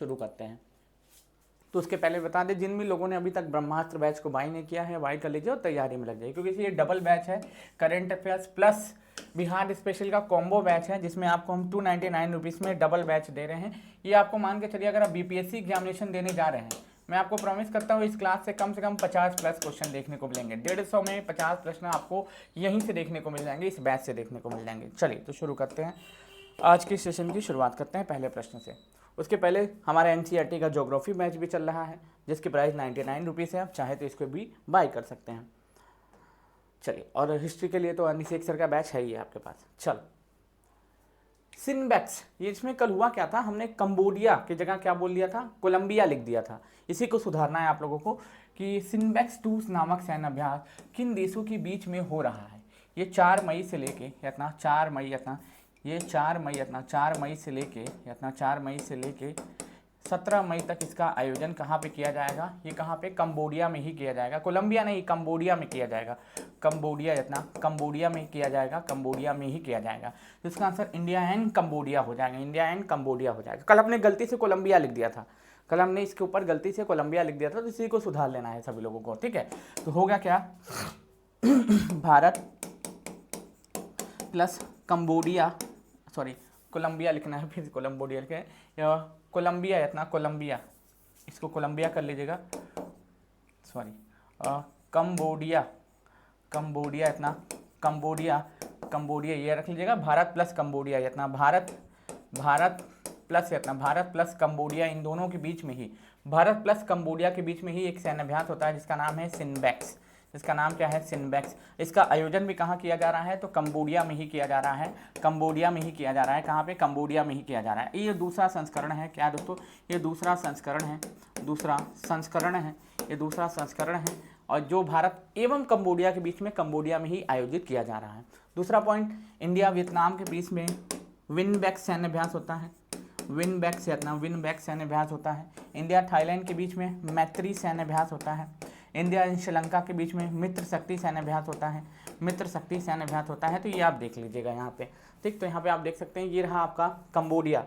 शुरू करते हैं। तो उसके पहले बता दें, जिन भी लोगों ने अभी तक ब्रह्मास्त्र बैच को बाई नहीं किया है बाई कर लीजिए और तैयारी में लग जाइए, क्योंकि ये डबल बैच है, current affairs plus Bihar special का कॉम्बो बैच है, जिसमें आपको हम 299 रुपीज़ में डबल बैच दे रहे हैं। ये आपको मान के चलिए अगर आप बीपीएससी एग्जामिनेशन देने जा रहे हैं, मैं आपको प्रॉमिस करता हूँ इस क्लास से कम 50 प्लस क्वेश्चन देखने को मिलेंगे। 150 में 50 प्रश्न आपको यहीं से देखने को मिल जाएंगे, इस बैच से देखने को मिल जाएंगे। चलिए तो शुरू करते हैं, आज के सेशन की शुरुआत करते हैं पहले प्रश्न से। उसके पहले हमारा एनसीईआरटी का ज्योग्राफी मैच भी चल रहा है, जिसकी प्राइस 99 रुपीज़ है। आप चाहे तो इसको भी बाय कर सकते हैं। चलिए, और हिस्ट्री के लिए तो अनिशेख सर का बैच है ही आपके पास। चलो, सिनबैक्स, ये इसमें कल हुआ क्या था, हमने कंबोडिया की जगह क्या बोल दिया था, कोलंबिया लिख दिया था। इसी को सुधारना है आप लोगों को कि सिनबैक्स 2 नामक सैन्य अभ्यास किन देशों के बीच में हो रहा है। ये 4 मई से लेके इतना 4 मई इतना ये 4 मई इतना 4 मई से लेके इतना 4 मई से लेके 17 मई तक इसका आयोजन कहाँ पे किया जाएगा, ये कहाँ पे, कंबोडिया में ही किया जाएगा। कोलंबिया नहीं, कंबोडिया में किया जाएगा। कंबोडिया इतना कंबोडिया में किया जाएगा, कंबोडिया में ही किया जाएगा। तो इसका आंसर इंडिया एंड कंबोडिया हो जाएगा, इंडिया एंड कंबोडिया हो जाएगा। कल हमने गलती से कोलंबिया लिख दिया था, कल हमने इसके ऊपर गलती से कोलंबिया लिख दिया था, तो इसी को सुधार लेना है सभी लोगों को, ठीक है। तो होगा क्या, Bharat plus Cambodia, sorry Colombia लिखना है, फिर कोलंबोडिया लिखे, कोलंबिया इतना कोलंबिया, इसको कोलंबिया कर लीजिएगा, सॉरी कंबोडिया, कंबोडिया इतना कंबोडिया, कंबोडिया ये रख लीजिएगा। भारत प्लस कंबोडिया इतना, भारत प्लस इतना, भारत प्लस कंबोडिया, इन दोनों के बीच में ही, भारत प्लस कंबोडिया के बीच में ही एक सैन्य अभ्यास होता है जिसका नाम है सिनबैक्स। इसका नाम क्या है, सिनबैक्स। इसका आयोजन भी कहाँ किया जा रहा है, तो कंबोडिया में ही किया जा रहा है, कंबोडिया में ही किया जा रहा है। कहाँ पे, कंबोडिया में ही किया जा रहा है। ये दूसरा संस्करण है, क्या दोस्तों, ये दूसरा संस्करण है, दूसरा संस्करण है, ये दूसरा संस्करण है, और जो भारत एवं कंबोडिया के बीच में कंबोडिया में ही आयोजित किया जा रहा है। दूसरा पॉइंट, इंडिया वियतनाम के बीच में विनबैक्स सैन्य अभ्यास होता है, विनबैक्स इतना विनबैक्स सैन्य अभ्यास होता है। इंडिया थाईलैंड के बीच में मैत्री सैन्य अभ्यास होता है। इंडिया एंड श्रीलंका के बीच में मित्र शक्ति सैन्य अभ्यास होता है, मित्र शक्ति सैन्य अभ्यास होता है। तो ये आप देख लीजिएगा यहाँ पे, ठीक। तो यहाँ पे आप देख सकते हैं, ये रहा आपका कंबोडिया,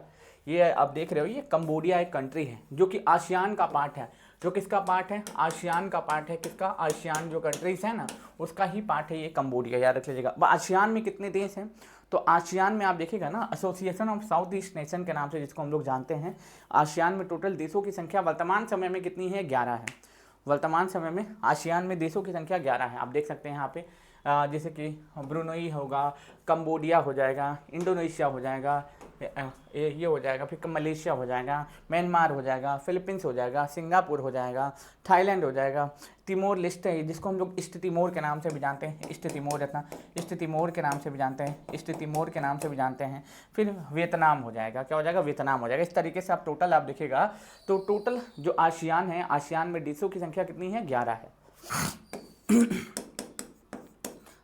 ये आप देख रहे हो, ये कंबोडिया एक कंट्री है जो कि आसियान का पार्ट है। जो किसका पार्ट है, आसियान का पार्ट है। किसका, आसियान जो कंट्रीज है ना उसका ही पार्ट है ये कंबोडिया, याद रख लीजिएगा। आसियान में कितने देश हैं, तो आसियान में आप देखिएगा ना, association of south east nation के नाम से जिसको हम लोग जानते हैं, आसियान में टोटल देशों की संख्या वर्तमान समय में कितनी है, 11 है। वर्तमान समय में आसियान में देशों की संख्या 11 है। आप देख सकते हैं यहाँ पे, जैसे कि ब्रुनई होगा, कंबोडिया हो जाएगा, इंडोनेशिया हो जाएगा, ये हो जाएगा, फिर मलेशिया हो जाएगा, म्यांमार हो जाएगा, फिलीपींस हो जाएगा, सिंगापुर हो जाएगा, थाईलैंड हो जाएगा, तिमोर लिस्ट है जिसको हम लोग ईस्ट तिमोर के नाम से भी जानते हैं, ईस्ट तिमोर इतना, ईस्ट तिमोर के नाम से भी जानते हैं, ईस्ट तिमोर के नाम से भी जानते हैं। फिर वियतनाम हो जाएगा, क्या हो जाएगा, वियतनाम हो जाएगा। इस तरीके से आप टोटल आप देखिएगा तो टोटल जो आसियान है, आसियान में देशों की संख्या कितनी है, 11 है।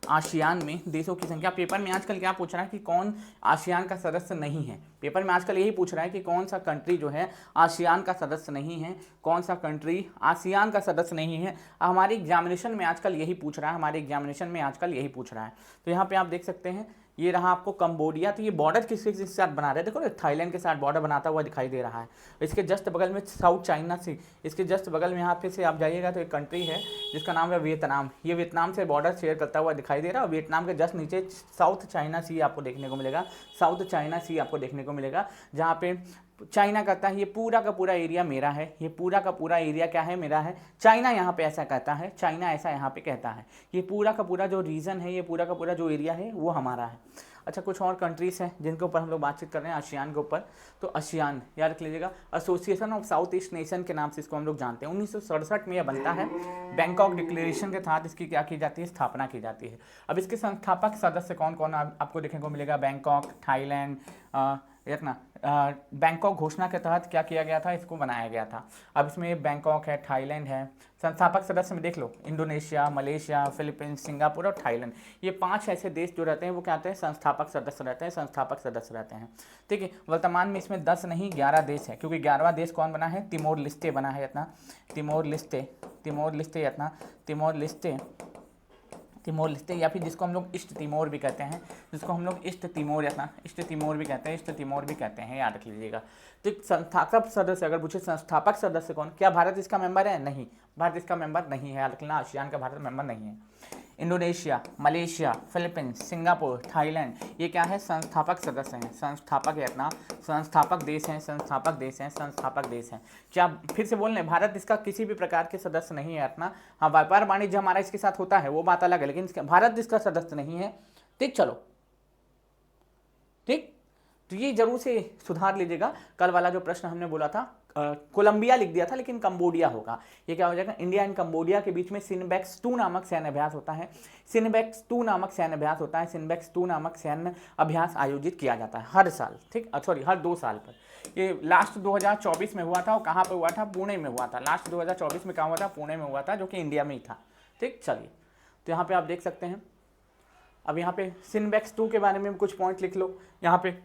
आसियान में देशों की संख्या। पेपर में आजकल क्या पूछ रहा है कि कौन आसियान का सदस्य नहीं है, पेपर में आजकल यही पूछ रहा है कि कौन सा कंट्री जो है आसियान का सदस्य नहीं है, कौन सा कंट्री आसियान का सदस्य नहीं है। हमारे एग्जामिनेशन में आजकल यही पूछ रहा है, हमारे एग्जामिनेशन में आजकल यही पूछ रहा है। तो यहाँ पे आप देख सकते हैं, ये रहा आपको कंबोडिया। तो ये बॉर्डर किसके साथ बना रहे हैं, देखो थाईलैंड के साथ बॉर्डर बनाता हुआ दिखाई दे रहा है। इसके जस्ट बगल में साउथ चाइना सी, इसके जस्ट बगल में यहाँ पे से आप जाइएगा तो एक कंट्री है जिसका नाम है वियतनाम। ये वियतनाम से बॉर्डर शेयर करता हुआ दिखाई दे रहा है, और वियतनाम के जस्ट नीचे साउथ चाइना सी आपको देखने को मिलेगा, साउथ चाइना सी आपको देखने को मिलेगा, जहाँ पे चाइना कहता है ये पूरा का पूरा एरिया मेरा है, ये पूरा का पूरा एरिया क्या है, मेरा है। चाइना यहाँ पे ऐसा कहता है, चाइना ऐसा यहाँ पे कहता है, ये पूरा का पूरा जो रीजन है, ये पूरा का पूरा जो एरिया है वो हमारा है। अच्छा, कुछ और कंट्रीज़ हैं जिनके ऊपर हम लोग बातचीत कर रहे हैं आसियान के ऊपर। तो आसियान याद रख लीजिएगा, association of south east nation के नाम से इसको हम लोग जानते हैं। 1967 में यह बनता है, बैंकॉक डिक्लेरेशन के तहत इसकी क्या की जाती है, स्थापना की जाती है। अब इसके संस्थापक सदस्य कौन कौन आपको देखने को मिलेगा, बैंकॉक, थाईलैंड, इतना बैंकॉक घोषणा के तहत क्या किया गया था, इसको बनाया गया था। अब इसमें बैंकॉक है, थाईलैंड है। संस्थापक सदस्य में देख लो, इंडोनेशिया, मलेशिया, फिलीपींस, सिंगापुर और थाईलैंड, ये 5 ऐसे देश जो रहते हैं वो क्या होते हैं, संस्थापक सदस्य रहते हैं, संस्थापक सदस्य रहते हैं, ठीक है। वर्तमान में इसमें 10 नहीं 11 देश है, क्योंकि 11वां देश कौन बना है, तिमोर लिस्टे बना है इतना, तिमोर लिस्टे, तिमोर लिस्टे इतना, तिमोर लिस्टे, तिमोर लेस्ते, या फिर जिसको हम लोग ईस्ट तिमोर भी कहते हैं, जिसको हम लोग ईस्ट तिमोर या ईस्ट तिमोर भी कहते हैं, ईस्ट तिमोर भी कहते हैं, याद रख लीजिएगा। तो संस्थापक सदस्य अगर पूछे संस्थापक सदस्य कौन, क्या भारत इसका मेंबर है? नहीं, भारत इसका मेंबर नहीं है, याद रखना, आसियान का भारत मेंबर नहीं है। Indonesia, Malaysia, Philippines, Singapore, Thailand, ये क्या है? संस्थापक सदस्य हैं, संस्थापक है अपना, संस्थापक देश हैं, संस्थापक देश हैं, संस्थापक देश हैं। क्या फिर से बोल रहे हैं, भारत इसका किसी भी प्रकार के सदस्य नहीं है अपना। हाँ, व्यापार वाणिज्य हमारा इसके साथ होता है, वो बात अलग है, लेकिन भारत इसका सदस्य नहीं है। ठीक, चलो ठीक, तो ये जरूर से सुधार लीजिएगा। कल वाला जो प्रश्न हमने बोला था, कोलंबिया लिख दिया था लेकिन कंबोडिया होगा। ये क्या हो जाएगा? इंडिया एंड कंबोडिया के बीच में सिनबेक्स 2 नामक सैन्य अभ्यास होता है। सिनबेक्स 2 नामक सैन्य अभ्यास होता है। सिनबेक्स 2 नामक सैन्य अभ्यास आयोजित किया जाता है हर साल, ठीक, सॉरी हर 2 साल पर। ये लास्ट 2024 में हुआ था, और कहाँ पर हुआ था? पुणे में हुआ था। लास्ट 2024 में कहाँ हुआ था? पुणे में हुआ था, जो कि इंडिया में ही था। ठीक, चलिए, तो यहाँ पे आप देख सकते हैं। अब यहाँ पे सिनबेक्स 2 के बारे में कुछ पॉइंट लिख लो यहाँ पे।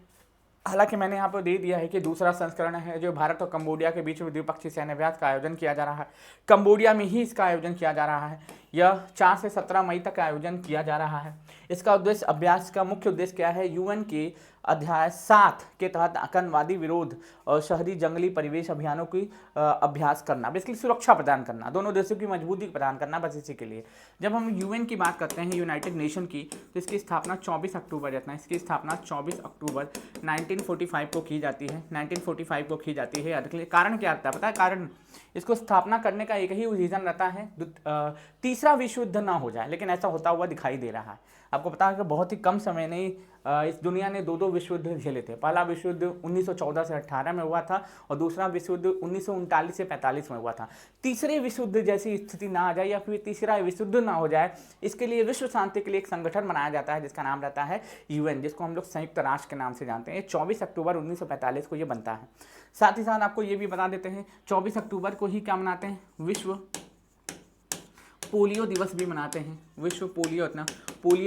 हालांकि मैंने यहाँ पर दे दिया है कि दूसरा संस्करण है जो भारत और कंबोडिया के बीच में द्विपक्षीय सैन्य अभ्यास का आयोजन किया जा रहा है। कंबोडिया में ही इसका आयोजन किया जा रहा है। यह 4 से 17 मई तक आयोजन किया जा रहा है। इसका उद्देश्य, अभ्यास का मुख्य उद्देश्य क्या है? यूएन के अध्याय 7 के तहत आतंकवादी विरोध और शहरी जंगली परिवेश अभियानों की अभ्यास करना, बेसिकली सुरक्षा प्रदान करना, दोनों देशों की मजबूती प्रदान करना, बस इसी के लिए। जब हम यूएन की बात करते हैं, यूनाइटेड नेशन की, तो इसकी स्थापना 24 अक्टूबर रहता है। इसकी स्थापना 24 अक्टूबर 1945 को की जाती है। 1945 को की जाती है। कारण क्या रहता है पता है? कारण, इसको स्थापना करने का एक ही रीज़न रहता है, तीसरा विश्व युद्ध ना हो जाए, लेकिन ऐसा होता हुआ दिखाई दे रहा है। आपको पता है कि बहुत ही कम समय में इस दुनिया ने 2 विश्व युद्ध झेले थे। पहला विश्व युद्ध 1914 से 18 में हुआ था, और दूसरा विश्व युद्ध 1939 से 45 में हुआ था। तीसरे विश्व युद्ध जैसी स्थिति ना आ जाए, या फिर तीसरा विश्व युद्ध ना हो जाए, इसके लिए विश्व शांति के लिए एक संगठन बनाया जाता है जिसका नाम रहता है यूएन, जिसको हम लोग संयुक्त राष्ट्र के नाम से जानते हैं। 24 अक्टूबर 1945 को ये बनता है। साथ ही साथ आपको ये भी बता देते हैं, 24 अक्टूबर को ही क्या मनाते हैं? विश्व पोलियो दिवस भी मनाते हैं। विश्व पोलियो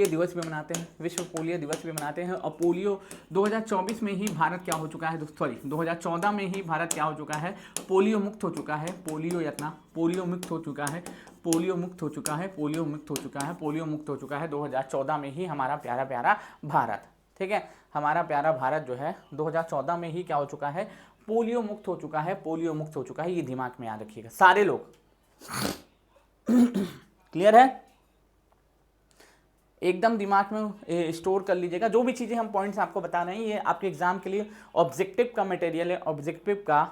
दिवस भी मनाते हैं। विश्व पोलियो दिवस भी मनाते हैं। और पोलियो 2024 में ही भारत क्या हो चुका है? सॉरी 2014 में ही भारत क्या हो चुका है? पोलियो मुक्त हो चुका है। पोलियो मुक्त हो चुका है। 2014 में ही हमारा प्यारा भारत, ठीक है, हमारा प्यारा भारत जो है 2014 में ही क्या हो चुका है? पोलियो मुक्त हो चुका है। ये दिमाग में याद रखिएगा सारे लोग। क्लियर है? एकदम दिमाग में स्टोर कर लीजिएगा। जो भी चीज़ें हम पॉइंट्स आपको बता रहे हैं, ये आपके एग्जाम के लिए ऑब्जेक्टिव का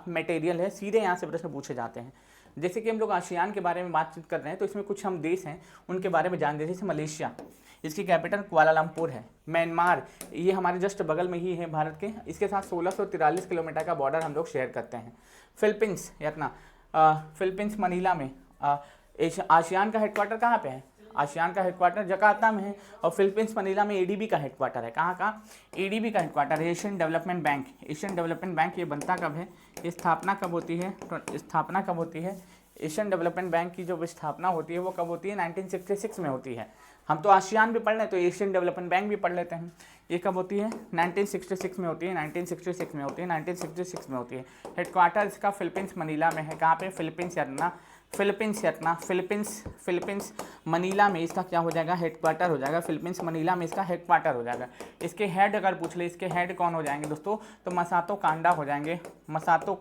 मटेरियल है। सीधे यहाँ से प्रश्न पूछे जाते हैं। जैसे कि हम लोग आसियान के बारे में बातचीत कर रहे हैं, तो इसमें कुछ हम देश हैं उनके बारे में जान देते हैं। जैसे मलेशिया, इसकी कैपिटल कुआलालंपुर है। म्यांमार, ये हमारे जस्ट बगल में ही है भारत के, इसके साथ 1643 किलोमीटर का बॉर्डर हम लोग शेयर करते हैं। फिलीपींस, फिलीपींस मनीला में। आसियान का हेडक्वार्टर कहाँ पे है? आसियान का हेडक्वार्टर जकार्ता में है। और फिलीपींस मनीला में एडीबी का हेडक्वार्टर है। कहाँ? एडीबी का हेडक्वार्टर है, एशियन डेवलपमेंट बैंक। ये बनता कब है? स्थापना कब होती है? एशियन डेवलपमेंट बैंक की जो स्थापना होती है वो कब होती है? 1966 में होती है। हम तो आसियान भी पढ़ रहे हैं तो एशियन डेवलपमेंट बैंक भी पढ़ लेते हैं। ये कब होती है? 1966 में होती है। 1966 में होती है। हेडक्वार्टर इसका फिलीपींस मनीला में है। कहाँ पे? फिलीपींस मनीला में इसका क्या हो जाएगा? हेडक्वार्टर हो जाएगा। फिलीपींस मनीला में इसका हेडक्वार्टर हो जाएगा। इसके हेड अगर पूछ ले, इसके हेड कौन हो जाएंगे दोस्तों? तो मसातो कांडा हो जाएंगे। मसातो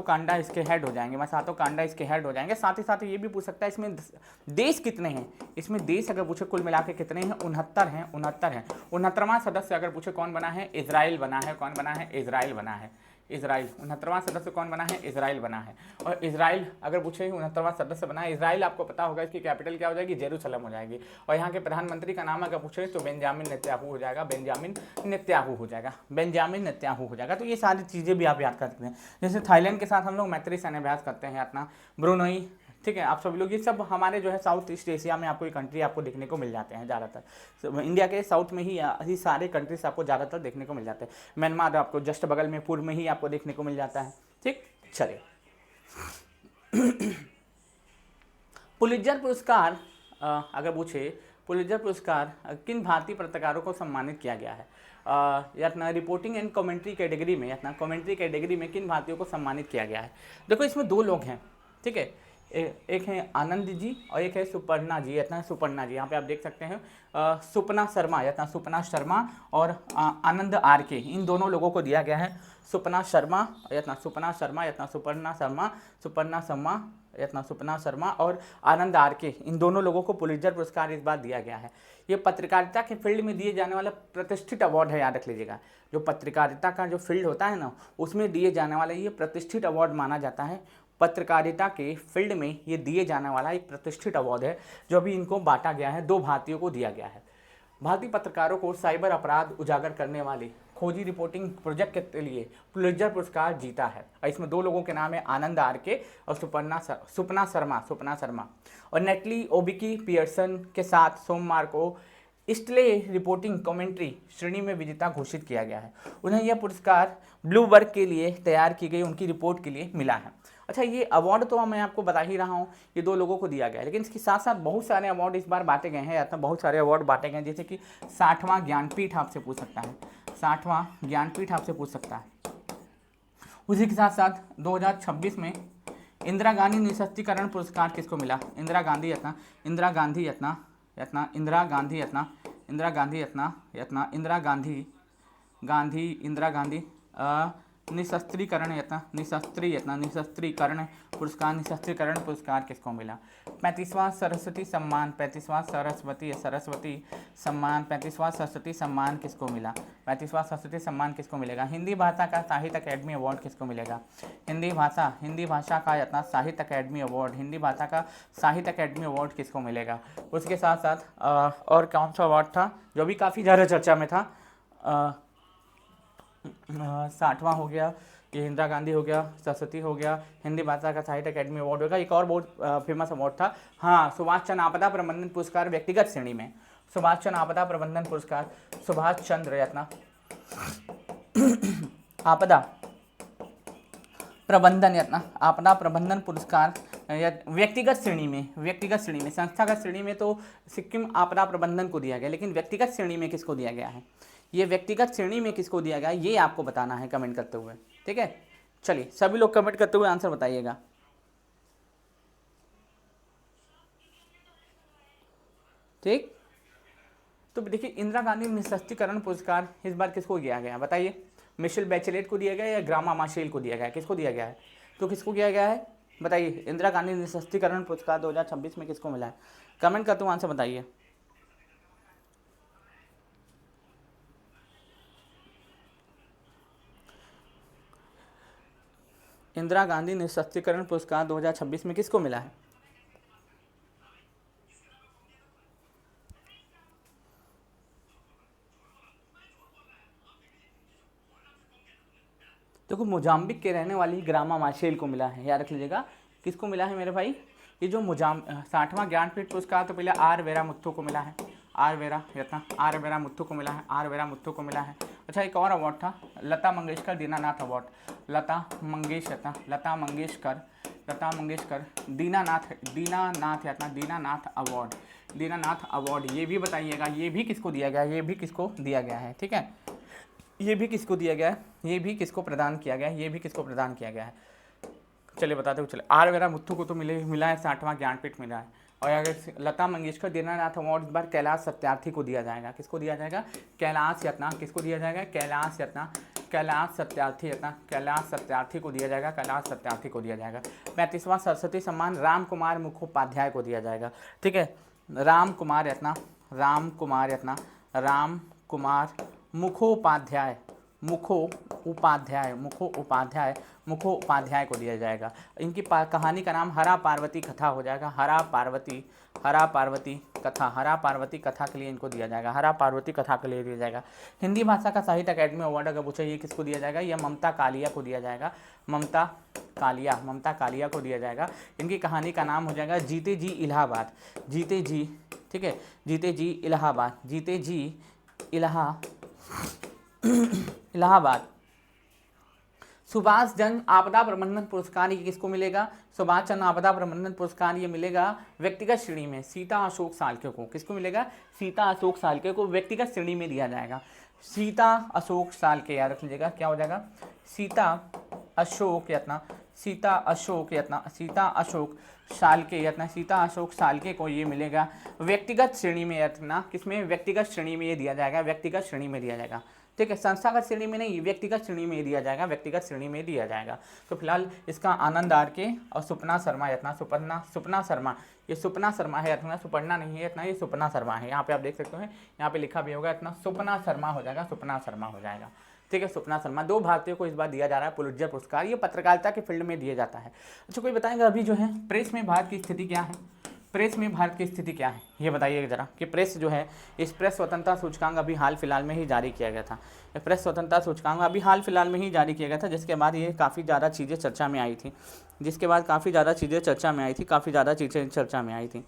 कांडा इसके हेड हो जाएंगे। साथ ही साथ ये भी पूछ सकता है इसमें देश कितने हैं। इसमें देश अगर पूछे कुल मिला के कितने हैं? 69 हैं। 69वां सदस्य अगर पूछे कौन बना है? इजराइल बना है। 69वां सदस्य कौन बना है? इजराइल बना है। और इजराइल अगर पूछे 69वां सदस्य बना है। इजराइल आपको पता होगा इसकी कैपिटल क्या हो जाएगी? जेरूसलम हो जाएगी। और यहाँ के प्रधानमंत्री का नाम अगर पूछे तो बेंजामिन नेतन्याहू हो जाएगा। तो ये सारी चीज़ें भी आप याद कर सकते हैं। जैसे थाईलैंड के साथ हम लोग मैत्री सैन्य अभ्यास करते हैं अपना, ब्रुनई, ठीक है। आप सभी लोग, ये सब हमारे जो है साउथ ईस्ट एशिया में आपको ये कंट्री आपको देखने को मिल जाते हैं ज़्यादातर। इंडिया के साउथ में ही सारे कंट्रीज आपको ज़्यादातर देखने को मिल जाते हैं। म्यांमार आपको जस्ट बगल में पूर्व में ही आपको देखने को मिल जाता है, ठीक। चलिए, पुलित्जर पुरस्कार अगर पूछे, पुलित्जर पुरस्कार किन भारतीय पत्रकारों को सम्मानित किया गया है? या अपना रिपोर्टिंग एंड कमेंट्री कैटेगरी में, किन भारतीयों को सम्मानित किया गया है? देखो इसमें 2 लोग हैं, ठीक है। एक है आनंद जी और एक है सुपर्णा जी, इतना सुपर्णा जी। यहाँ पे आप देख सकते हैं सुपना शर्मा, इतना सुपना शर्मा और आनंद आर के, इन दोनों लोगों को दिया गया है। सुपना शर्मा, इतना सुपना शर्मा, इतना सुपर्णा शर्मा, सुपर्णा शर्मा, इतना सुपना शर्मा और आनंद आर के, इन दोनों लोगों को पुलित्जर पुरस्कार इस बार दिया गया है। ये पत्रकारिता के फील्ड में दिए जाने वाला प्रतिष्ठित अवार्ड है, याद रख लीजिएगा। जो पत्रकारिता का जो फील्ड होता है ना, उसमें दिए जाने वाला ये प्रतिष्ठित अवार्ड माना जाता है। पत्रकारिता के फील्ड में ये दिए जाने वाला एक प्रतिष्ठित अवार्ड है, जो अभी इनको बांटा गया है, 2 भारतीयों को दिया गया है। भारतीय पत्रकारों को साइबर अपराध उजागर करने वाले खोजी रिपोर्टिंग प्रोजेक्ट के लिए पुलित्जर पुरस्कार जीता है। और इसमें 2 लोगों के नाम है, आनंद आर के और सुपना शर्मा। और नेटली ओबिकी पियर्सन के साथ सोमवार को इस्टले रिपोर्टिंग कमेंट्री श्रेणी में विजेता घोषित किया गया है। उन्हें यह पुरस्कार ब्लूमबर्ग के लिए तैयार की गई उनकी रिपोर्ट के लिए मिला है। अच्छा, ये अवार्ड तो मैं आपको बता ही रहा हूँ, ये 2 लोगों को दिया गया है, लेकिन इसके साथ साथ बहुत सारे अवार्ड इस बार बांटे गए हैं, या तो बहुत सारे अवार्ड बांटे गए हैं, जैसे कि 60वां ज्ञानपीठ आपसे पूछ सकता है, 60वां ज्ञानपीठ आपसे पूछ सकता है। उसी के साथ साथ 2026 में इंदिरा गांधी निःशस्त्रीकरण पुरस्कार किसको मिला? इंदिरा गांधी निःशस्त्रीकरण पुरस्कार किसको मिला? 35वां सरस्वती सम्मान, 35वां सरस्वती सम्मान किसको मिला? 35वां सरस्वती सम्मान किसको मिलेगा? हिंदी भाषा का साहित्य अकेडमी अवार्ड किसको मिलेगा? हिंदी भाषा का साहित्य अकेडमी अवार्ड, हिंदी भाषा का साहित्य अकेडमी अवार्ड किसको मिलेगा? उसके साथ साथ और कौन सा अवार्ड था जो भी काफ़ी ज़्यादा चर्चा में था? 60वां हो गया, ये इंदिरा गांधी हो गया, सरस्वती हो गया, हिंदी भाषा का साहित्य अकेडमी अवार्ड होगा। एक और बहुत फेमस अवार्ड था, हाँ, सुभाष चंद्र आपदा प्रबंधन पुरस्कार व्यक्तिगत श्रेणी में, सुभाष चंद्र आपदा प्रबंधन पुरस्कार, सुभाष चंद्र आपदा प्रबंधन पुरस्कार व्यक्तिगत श्रेणी में, संस्थागत श्रेणी में तो सिक्किम आपदा प्रबंधन को दिया गया, लेकिन व्यक्तिगत श्रेणी में किसको दिया गया है? ये व्यक्तिगत श्रेणी में किसको दिया गया, ये आपको बताना है कमेंट करते हुए, ठीक है। चलिए सभी लोग कमेंट करते हुए आंसर बताइएगा, ठीक। तो देखिए, इंदिरा गांधी निःशस्त्रीकरण पुरस्कार इस बार किसको दिया गया बताइए? मिशेल बैचेलेट को दिया गया या ग्रामा माशेल को दिया गया? किसको दिया गया है? तो किसको दिया गया है बताइए? इंदिरा गांधी निःशस्त्रीकरण पुरस्कार 2026 में किसको मिला है? कमेंट करते हुए आंसर बताइए। इंदिरा गांधी निःशस्त्रीकरण पुरस्कार 2026 में किसको मिला है? देखो, मोजाम्बिक के रहने वाली ग्रामा माशेल को मिला है, याद रख लीजिएगा। किसको मिला है मेरे भाई? ये जो 60वां ज्ञानपीठ पुरस्कार तो पहले आर वेरा मुथु को मिला है, आर वेरा मुथु को मिला है। अच्छा, एक और अवार्ड था, लता मंगेशकर दीनानाथ अवार्ड, लता मंगेशकर दीनानाथ अवार्ड, ये भी बताइएगा, ये भी किसको दिया गया है, ठीक है। ये भी किसको प्रदान किया गया है, चलिए बताते हुए चले। आर वेरा मुथु को तो मिला है 60वां ज्ञानपीठ मिला है। और अगर लता मंगेशकर दीनानाथ अवार्ड इस बार कैलाश सत्यार्थी को दिया जाएगा। किसको दिया जाएगा? कैलाश यत्ना। किसको दिया जाएगा? कैलाश सत्यार्थी को दिया जाएगा। 35वां सरस्वती सम्मान राम कुमार मुखोपाध्याय को दिया जाएगा, ठीक है। राम कुमार मुखोपाध्याय को दिया जाएगा। इनकी कहानी का नाम हरा पार्वती कथा हो जाएगा। हरा पार्वती कथा के लिए इनको दिया जाएगा। हिंदी भाषा का साहित्य अकेडमी अवार्ड अगर पूछे ये किसको दिया जाएगा? यह ममता कालिया को दिया जाएगा। ममता कालिया को दिया जाएगा। इनकी कहानी का नाम हो जाएगा जीते जी इलाहाबाद। ठीक है, जीते जी इलाहाबाद। सुभाष चंद्र आपदा प्रबंधन पुरस्कार ये किसको मिलेगा? सुभाष चंद्र आपदा प्रबंधन पुरस्कार ये मिलेगा व्यक्तिगत श्रेणी में सीता अशोक साल्के को। किसको मिलेगा? सीता अशोक साल्के को व्यक्तिगत श्रेणी में दिया जाएगा। सीता अशोक साल्के, याद रख लीजिएगा, क्या हो जाएगा? सीता अशोक सीता अशोक साल्के को ये मिलेगा व्यक्तिगत श्रेणी में यत्ना, किसमें, व्यक्तिगत श्रेणी में ये दिया जाएगा, व्यक्तिगत श्रेणी में दिया जाएगा, ठीक है, संस्थागत श्रेणी में नहीं, व्यक्तिगत श्रेणी में दिया जाएगा, व्यक्तिगत श्रेणी में दिया जाएगा। तो फिलहाल इसका आनंद आर के और सुपना शर्मा यत्ना, सुपना शर्मा, ये सुपना शर्मा है इतना, सुपर्णा नहीं है इतना, ये सुपना शर्मा है। यहाँ पे आप देख सकते हैं, यहाँ पे लिखा भी होगा इतना, सुपना शर्मा हो जाएगा, सुपना शर्मा हो जाएगा, ठीक है, सुपना शर्मा। 2 भारतीयों को इस बार दिया जा रहा है पुलित्जर पुरस्कार, ये पत्रकारिता के फील्ड में दिया जाता है। अच्छा, कोई बताएगा अभी जो है प्रेस में भारत की स्थिति क्या है, प्रेस में भारत की स्थिति क्या है, ये बताइए जरा, कि प्रेस जो है, इस प्रेस स्वतंत्रता सूचकांक अभी हाल फिलहाल में ही जारी किया गया था, प्रेस स्वतंत्रता सूचकांक अभी हाल फिलहाल में ही जारी किया गया था, जिसके बाद ये काफ़ी ज़्यादा चीज़ें चर्चा में आई थी, काफ़ी ज़्यादा चीज़ें चर्चा में आई थी।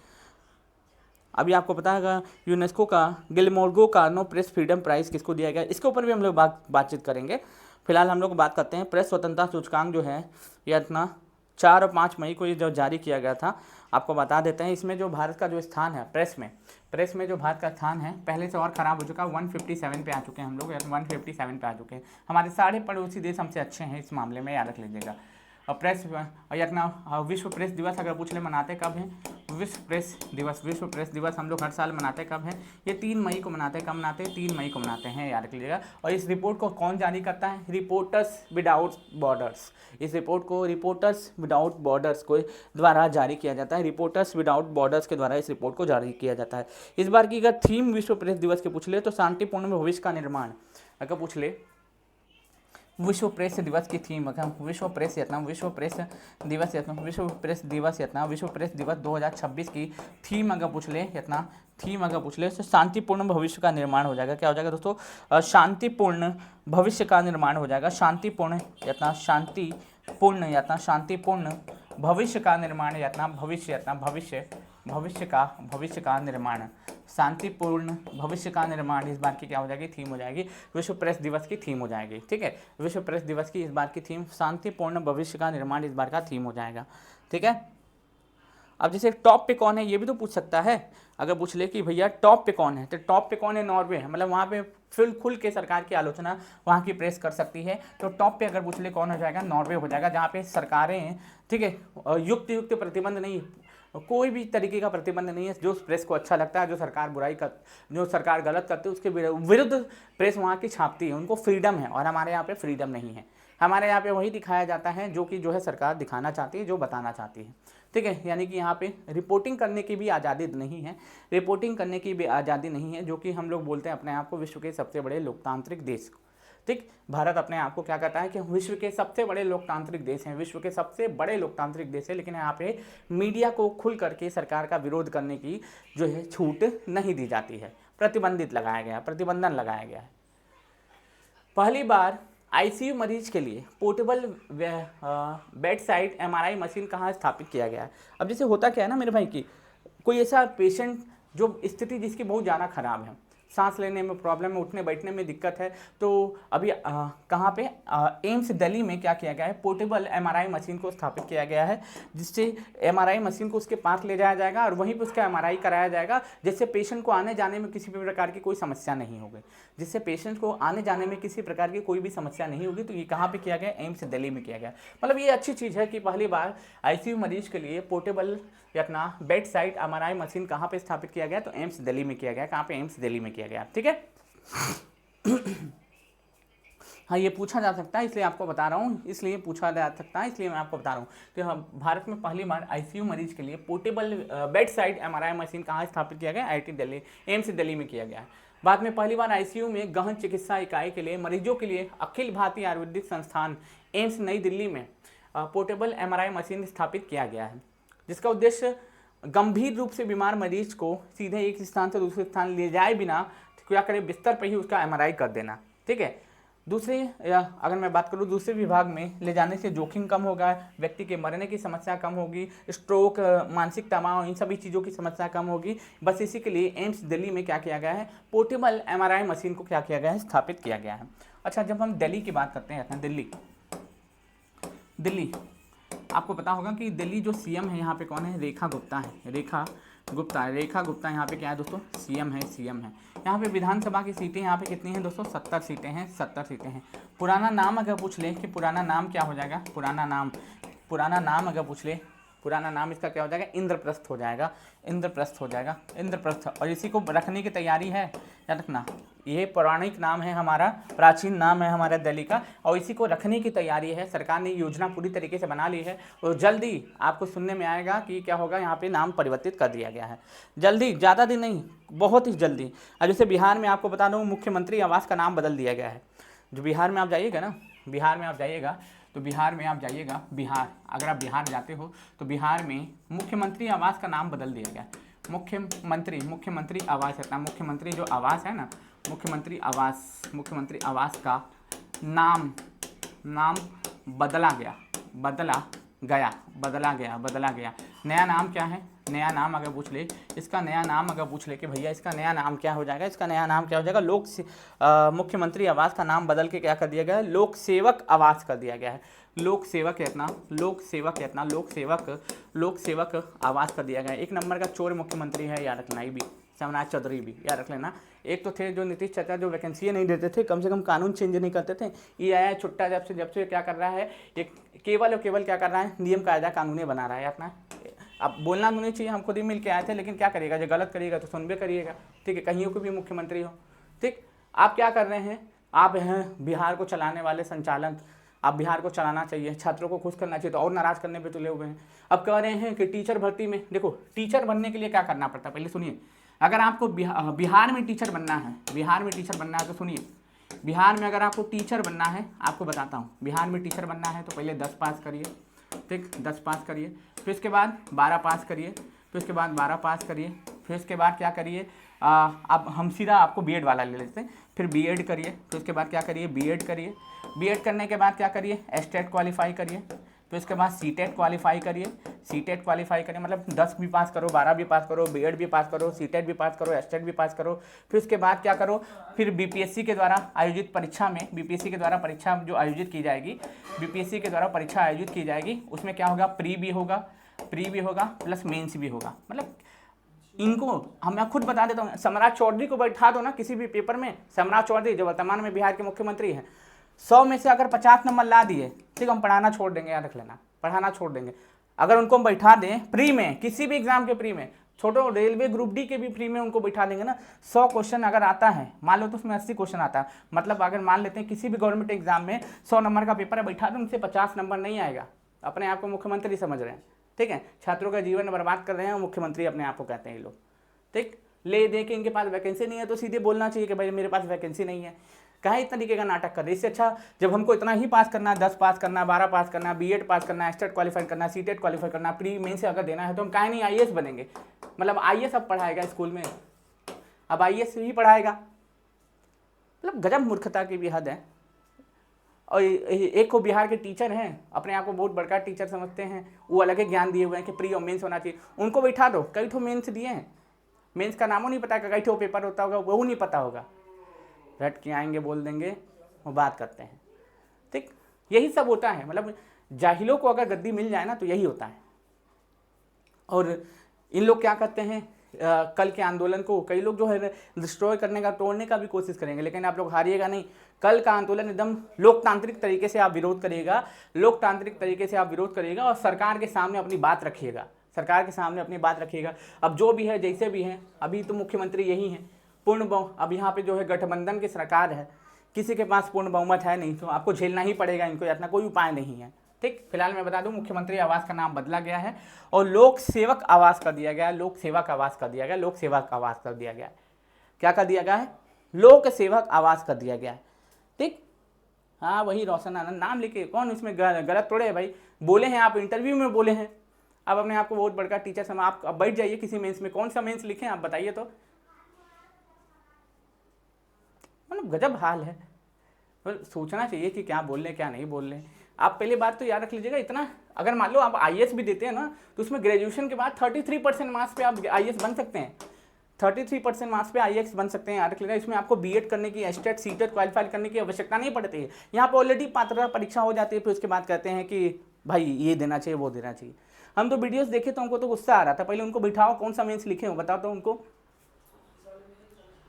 अभी आपको पता है यूनेस्को का गिलमोर्गो कार्नो प्रेस फ्रीडम प्राइज़ किसको दिया गया, इसके ऊपर भी हम लोग बातचीत करेंगे। फिलहाल हम लोग बात करते हैं प्रेस स्वतंत्रता सूचकांक जो है, यह इतना 4 और 5 मई को ये जो जारी किया गया था, आपको बता देते हैं। इसमें जो भारत का जो स्थान है प्रेस में जो भारत का स्थान है, पहले से और ख़राब हो चुका, 157 पे आ चुके हैं हम लोग, 157 पे आ चुके हैं। हमारे सारे पड़ोसी देश हमसे अच्छे हैं इस मामले में, याद रख लीजिएगा। और प्रेस या अपना विश्व प्रेस दिवस अगर पूछ ले मनाते कब है, विश्व प्रेस दिवस हम लोग हर साल मनाते कब है, ये 3 मई को मनाते हैं। कब मनाते हैं, 3 मई को मनाते हैं, याद रख लीजिएगा। और इस रिपोर्ट को कौन जारी करता है, रिपोर्टर्स विदाउट बॉर्डर्स, इस रिपोर्ट को रिपोर्टर्स विदाउट बॉर्डर्स को द्वारा जारी किया जाता है, रिपोर्टर्स विदाउट बॉर्डर्स के द्वारा इस रिपोर्ट को जारी किया जाता है। इस बार की अगर थीम विश्व प्रेस दिवस के पूछ ले तो शांतिपूर्ण भविष्य का निर्माण, अगर पूछ ले विश्व प्रेस दिवस की थीम, विश्व प्रेस दिवस 2026 की थीम अगर पूछ ले तो शांतिपूर्ण भविष्य का निर्माण हो जाएगा। क्या हो जाएगा दोस्तों, शांतिपूर्ण भविष्य का निर्माण हो जाएगा। शांतिपूर्ण भविष्य का निर्माण, भविष्य का निर्माण, शांतिपूर्ण भविष्य का निर्माण इस बार की क्या हो जाएगी, थीम हो जाएगी, विश्व प्रेस दिवस की थीम हो जाएगी, ठीक है। विश्व प्रेस दिवस की इस बार की थीम शांतिपूर्ण भविष्य का निर्माण इस बार का थीम हो जाएगा, ठीक है। अब जैसे टॉप पे कौन है ये भी तो पूछ सकता है, अगर पूछ ले कि भैया टॉप पे कौन है, तो टॉप पे कौन है, नॉर्वे है, मतलब वहाँ पे खुल के सरकार की आलोचना वहाँ की प्रेस कर सकती है। तो टॉप पे अगर पूछ ले कौन हो जाएगा, नॉर्वे हो जाएगा, जहाँ पे सरकारें, ठीक है, युक्त प्रतिबंध नहीं, कोई भी तरीके का प्रतिबंध नहीं है, जो प्रेस को अच्छा लगता है, जो सरकार गलत करती है उसके विरुद्ध प्रेस वहाँ की छापती है, उनको फ्रीडम है। और हमारे यहाँ पे फ्रीडम नहीं है, हमारे यहाँ पे वही दिखाया जाता है जो कि जो है सरकार दिखाना चाहती है, जो बताना चाहती है, ठीक है। यानी कि यहाँ पे रिपोर्टिंग करने की भी आज़ादी नहीं है, जो कि हम लोग बोलते हैं अपने आप को विश्व के सबसे बड़े लोकतांत्रिक देश, ठीक। भारत अपने आप को क्या कहता है कि विश्व के सबसे बड़े लोकतांत्रिक देश है, लेकिन यहाँ पे मीडिया को खुल करके सरकार का विरोध करने की जो है छूट नहीं दी जाती है, प्रतिबंधन लगाया गया है। पहली बार आईसीयू मरीज के लिए portable bed side MRI machine कहाँ स्थापित किया गया है। अब जैसे होता क्या है ना मेरे भाई, की कोई ऐसा पेशेंट जो स्थिति जिसकी बहुत ज़्यादा खराब है, सांस लेने में प्रॉब्लम है, उठने बैठने में दिक्कत है, तो अभी कहाँ पे एम्स दिल्ली में क्या किया गया है, पोर्टेबल MRI मशीन को स्थापित किया गया है, जिससे MRI मशीन को उसके पास ले जाया जाएगा और वहीं पर उसका MRI कराया जाएगा, जिससे पेशेंट को आने जाने में किसी भी प्रकार की कोई समस्या नहीं होगी, तो ये कहाँ पे किया गया, एम्स दिल्ली में किया गया। मतलब ये अच्छी चीज़ है कि पहली बार आईसीयू मरीज के लिए पोर्टेबल या अपना बेड साइड MRI मशीन कहाँ पे स्थापित किया गया, तो एम्स दिल्ली में किया गया। कहाँ पे, एम्स दिल्ली में किया गया, ठीक है। हाँ, ये पूछा जा सकता है, इसलिए आपको बता रहा हूँ, इसलिए मैं आपको बता रहा हूँ कि भारत में पहली बार आईसीयू मरीज के लिए portable bed side MRI machine कहाँ स्थापित किया गया, IIT दिल्ली, एम्स दिल्ली में किया गया है। बाद में पहली बार आईसीयू में गहन चिकित्सा इकाई के लिए मरीजों के लिए अखिल भारतीय आयुर्वेदिक संस्थान एम्स नई दिल्ली में पोर्टेबल MRI मशीन स्थापित किया गया है, जिसका उद्देश्य गंभीर रूप से बीमार मरीज को सीधे एक स्थान से दूसरे स्थान ले जाए बिना क्या करे, बिस्तर पर ही उसका MRI कर देना, ठीक है। अगर मैं बात करूँ दूसरे विभाग में ले जाने से जोखिम कम होगा, व्यक्ति के मरने की समस्या कम होगी, स्ट्रोक, मानसिक तनाव, इन सभी चीज़ों की समस्या कम होगी। बस इसी के लिए एम्स दिल्ली में क्या किया गया है, पोर्टेबल MRI मशीन को क्या किया गया है, स्थापित किया गया है। अच्छा, जब हम दिल्ली की बात करते हैं, दिल्ली आपको पता होगा कि दिल्ली जो CM है यहाँ पे कौन है, रेखा गुप्ता यहाँ पे क्या है दोस्तों, CM है। यहाँ पे विधानसभा की सीटें यहाँ पे कितनी हैं दोस्तों, 70 सीटें हैं। पुराना नाम अगर पूछ ले कि पुराना नाम क्या हो जाएगा, पुराना नाम पुराना नाम अगर पूछ ले, पुराना नाम इसका क्या हो जाएगा, इंद्रप्रस्थ हो जाएगा, इंद्रप्रस्थ हो जाएगा, इंद्रप्रस्थ। और इसी को रखने की तैयारी है, याद रखना, ये पौराणिक नाम है हमारा, प्राचीन नाम है हमारा दिल्ली का, और इसी को रखने की तैयारी है। सरकार ने योजना पूरी तरीके से बना ली है, और जल्दी आपको सुनने में आएगा कि क्या होगा, यहाँ पे नाम परिवर्तित कर दिया गया है जल्दी, ज़्यादा दिन नहीं, बहुत ही जल्दी। अब जैसे बिहार में आपको बता दूँ, मुख्यमंत्री आवास का नाम बदल दिया गया है। जो बिहार में आप जाइएगा ना, बिहार में आप जाइएगा तो बिहार में आप जाइएगा, बिहार, अगर आप बिहार जाते हो तो बिहार में मुख्यमंत्री आवास का नाम बदल दिया गया है। मुख्यमंत्री आवास है, मुख्यमंत्री जो आवास है ना, मुख्यमंत्री आवास का नाम बदला गया। नया नाम क्या है, नया नाम अगर पूछ ले, इसका नया नाम अगर पूछ ले कि भैया इसका नया नाम क्या हो जाएगा, इसका नया नाम क्या हो जाएगा, मुख्यमंत्री आवास का नाम बदल के क्या कर दिया गया है, लोक सेवक आवास कर दिया गया है। लोक सेवक आवास कर दिया गया है। एक नंबर का चोर मुख्यमंत्री है, याद रखना, ये भी शिवनाथ चौधरी भी याद रख लेना। एक तो थे जो नीतीश चाचा, जो वैकेंसी नहीं देते थे, कम से कम कानून चेंज नहीं करते थे। ये आया छुट्टा, जब से क्या कर रहा है, एक केवल और केवल क्या कर रहा है, नियम कायदा कानूनी बना रहा है अपना। अब बोलना तो नहीं चाहिए, हम खुद ही मिल के आए थे, लेकिन क्या करिएगा, जो गलत करिएगा तो सुनबे करिएगा, ठीक है, कहीं को भी मुख्यमंत्री हो, ठीक। आप क्या कर रहे हैं, आप हैं बिहार को चलाने वाले संचालन, आप बिहार को चलाना चाहिए, छात्रों को खुश करना चाहिए, तो और नाराज करने पे तुले हुए हैं। अब कह रहे हैं कि टीचर भर्ती में, देखो टीचर बनने के लिए क्या करना पड़ता है, पहले सुनिए। अगर आपको बिहार में टीचर बनना है, तो सुनिए, बिहार में अगर आपको टीचर बनना है, आपको बताता हूँ, बिहार में टीचर बनना है तो पहले 10 पास करिए, ठीक, 10 पास करिए, फिर उसके बाद 12 पास करिए, फिर उसके बाद 12 पास करिए, फिर उसके बाद क्या करिए, अब हम सीधा आपको बीएड वाला ले लेते हैं, फिर बीएड करिए, फिर उसके बाद क्या करिए, बीएड करिए, बीएड करने के बाद क्या करिए, एस्टेट क्वालिफाई करिए, फिर उसके बाद सीटेट क्वालिफाई करिए, मतलब 10 भी पास करो, 12 भी पास करो, बीएड भी पास करो, सीटेट भी पास करो, एस्टेट भी पास करो। फिर उसके बाद क्या करो, फिर बीपीएससी के द्वारा आयोजित परीक्षा में, बीपीएससी के द्वारा परीक्षा जो आयोजित की जाएगी, बीपीएससी के द्वारा परीक्षा आयोजित की जाएगी, उसमें क्या होगा, प्री भी होगा प्लस मेंस भी होगा। मतलब इनको मैं खुद बता देता हूँ, सम्राट चौधरी को बैठा दो ना किसी भी पेपर में, सम्राट चौधरी जो वर्तमान में बिहार के मुख्यमंत्री हैं, 100 में से अगर 50 नंबर ला दिए, ठीक, हम पढ़ाना छोड़ देंगे, याद रख लेना, पढ़ाना छोड़ देंगे। अगर उनको हम बैठा दें प्री में, किसी भी एग्जाम के प्री में, छोटो रेलवे ग्रुप डी के भी प्री में उनको बैठा देंगे ना, 100 क्वेश्चन अगर आता है, मान लो तो उसमें 80 क्वेश्चन आता है, मतलब अगर मान लेते हैं किसी भी गवर्नमेंट एग्जाम में 100 नंबर का पेपर है, बैठा दो, उनसे 50 नंबर नहीं आएगा। अपने आप को मुख्यमंत्री समझ रहे हैं, ठीक है, छात्रों का जीवन बर्बाद कर रहे हैं, मुख्यमंत्री अपने आप को कहते हैं ये लोग, ठीक। ले दे के इनके पास वैकेंसी नहीं है तो सीधे बोलना चाहिए कि भाई मेरे पास वैकेंसी नहीं है। कहाँ इस तरीके का नाटक कर रहे हैं, इससे अच्छा जब हमको इतना ही पास करना है, 10 पास करना है, 12 पास करना है, बीएड पास करना है, एस्टेट क्वालिफाई करना है, सीटेट क्वालिफाई करना है, प्री मेन से अगर देना है तो हम काहे नहीं आईएएस बनेंगे। मतलब आईएएस अब पढ़ाएगा स्कूल में, अब आईएएस ही पढ़ाएगा, मतलब गजब मूर्खता की भी हद है। और एक को बिहार के टीचर हैं, अपने आप को बहुत बड़का टीचर समझते हैं, वो अलग ही ज्ञान दिए हुए हैं कि प्री और मेंस होना चाहिए, उनको बैठा दो, कई ठो मेंस दिए हैं, मेंस का नामों नहीं पता, कई ठो पेपर होता होगा वो नहीं पता होगा, रट के आएंगे, बोल देंगे, वो बात करते हैं, ठीक। यही सब होता है, मतलब जाहिलों को अगर गद्दी मिल जाए ना तो यही होता है। और इन लोग क्या करते हैं, कल के आंदोलन को कई लोग जो है डिस्ट्रॉय करने का, तोड़ने का भी कोशिश करेंगे, लेकिन आप लोग हारिएगा नहीं। कल का आंदोलन एकदम लोकतांत्रिक तरीके से आप विरोध करिएगा, और सरकार के सामने अपनी बात रखिएगा, अब जो भी है जैसे भी है, अभी तो मुख्यमंत्री यही हैं, अब यहाँ पे जो है गठबंधन की सरकार है, किसी के पास पूर्ण बहुमत है नहीं, तो आपको झेलना ही पड़ेगा इनको, इतना कोई उपाय नहीं है, ठीक। फिलहाल मैं बता दूं, मुख्यमंत्री आवास का नाम बदला गया है और लोक सेवक आवास कर दिया गया है, लोक सेवक आवास कर दिया गया है, क्या कर दिया गया है, लोक सेवक आवास कर दिया गया है, ठीक। हाँ वही रोशन आनंद नाम लिखे, कौन इसमें गलत थोड़े है भाई, बोले हैं आप, इंटरव्यू में बोले हैं, अब अपने आप को बहुत बड़का टीचर समझ, आप अब बैठ जाइए किसी मेंस में, कौन सा मेंस लिखे आप बताइए तो, मतलब गजब हाल है। सोचना चाहिए कि क्या बोल रहे क्या नहीं बोल रहे। आप पहले बात तो याद रख लीजिएगा, इतना अगर मान लो आप आईएएस भी देते हैं ना, तो उसमें ग्रेजुएशन के बाद 33% मार्क्स पे आप आईएएस बन सकते हैं, 33% मार्क्स पे आईएएस बन सकते हैं, याद रख लीजिएगा। इसमें आपको बीएड करने की, एस्टेट सीटेट क्वालिफाई करने की आवश्यकता नहीं पड़ती है, यहाँ पर ऑलरेडी पात्रता परीक्षा हो जाती है, फिर उसके बाद कहते हैं कि भाई ये देना चाहिए वो देना चाहिए। हम तो वीडियोज़ देखे तो हमको तो गुस्सा आ रहा था, पहले उनको बिठाओ, कौन सा मेंस लिखे हो बताओ तो उनको,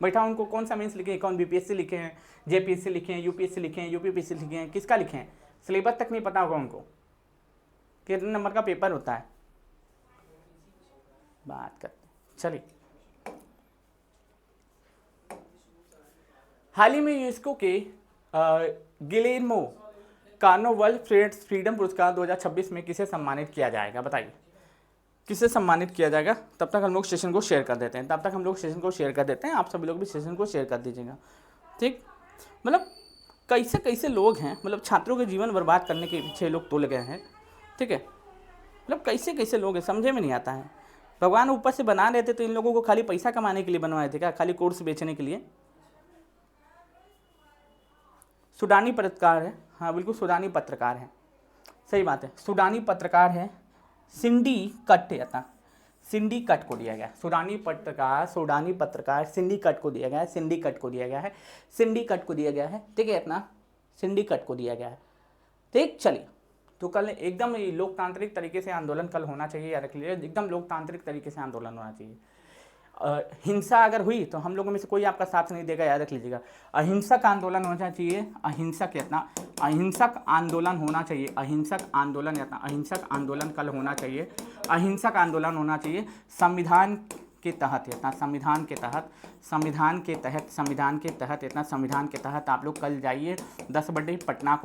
बैठा उनको कौन सा मेंस लिखे हैं, कौन बीपीएससी लिखे हैं, जेपीएससी लिखे हैं, यूपीएससी लिखे हैं, यूपीपीएससी लिखे हैं, किसका लिखे हैं, सिलेबस तक नहीं पता होगा उनको, कितने नंबर का पेपर होता है, बात करते हैं। चलिए, हाल ही में यूनेस्को के गिलेर्मो कार्नोवल फ्रीडम पुरस्कार 2026 में किसे सम्मानित किया जाएगा, बताइए किसे सम्मानित किया जाएगा। तब तक हम लोग सेशन को शेयर कर देते हैं, आप सभी लोग भी सेशन को शेयर कर दीजिएगा, ठीक। मतलब कैसे कैसे लोग हैं, मतलब छात्रों के जीवन बर्बाद करने के पीछे लोग तुल गए हैं, ठीक है। मतलब कैसे कैसे लोग हैं, समझे में नहीं आता है। भगवान ऊपर से बना रहे थे तो इन लोगों को खाली पैसा कमाने के लिए बनवाए थे क्या, खाली कोर्स बेचने के लिए। सूडानी पत्रकार है, हाँ बिल्कुल सूडानी पत्रकार है, सही बात है, सूडानी पत्रकार है, सिंडी कट था, सिंडी कट को दिया गया, सूडानी पत्रकार सिंडी कट को दिया गया है, सिंडी कट को दिया गया है, सिंडी कट को दिया गया है, ठीक है इतना, सिंडी कट को दिया गया है, ठीक। चलिए, तो कल एकदम लोकतांत्रिक तरीके से आंदोलन कल होना चाहिए, याद रख लीजिए, एकदम लोकतांत्रिक तरीके से आंदोलन होना चाहिए। हिंसा अगर हुई तो हम लोगों में से कोई आपका साथ नहीं देगा, याद रख लीजिएगा। अहिंसक आंदोलन होना चाहिए, अहिंसक आंदोलन होना चाहिए, अहिंसक आंदोलन कल होना चाहिए, अहिंसक आंदोलन होना चाहिए, संविधान के तहत आप लोग कल जाइए 10 बजे पटना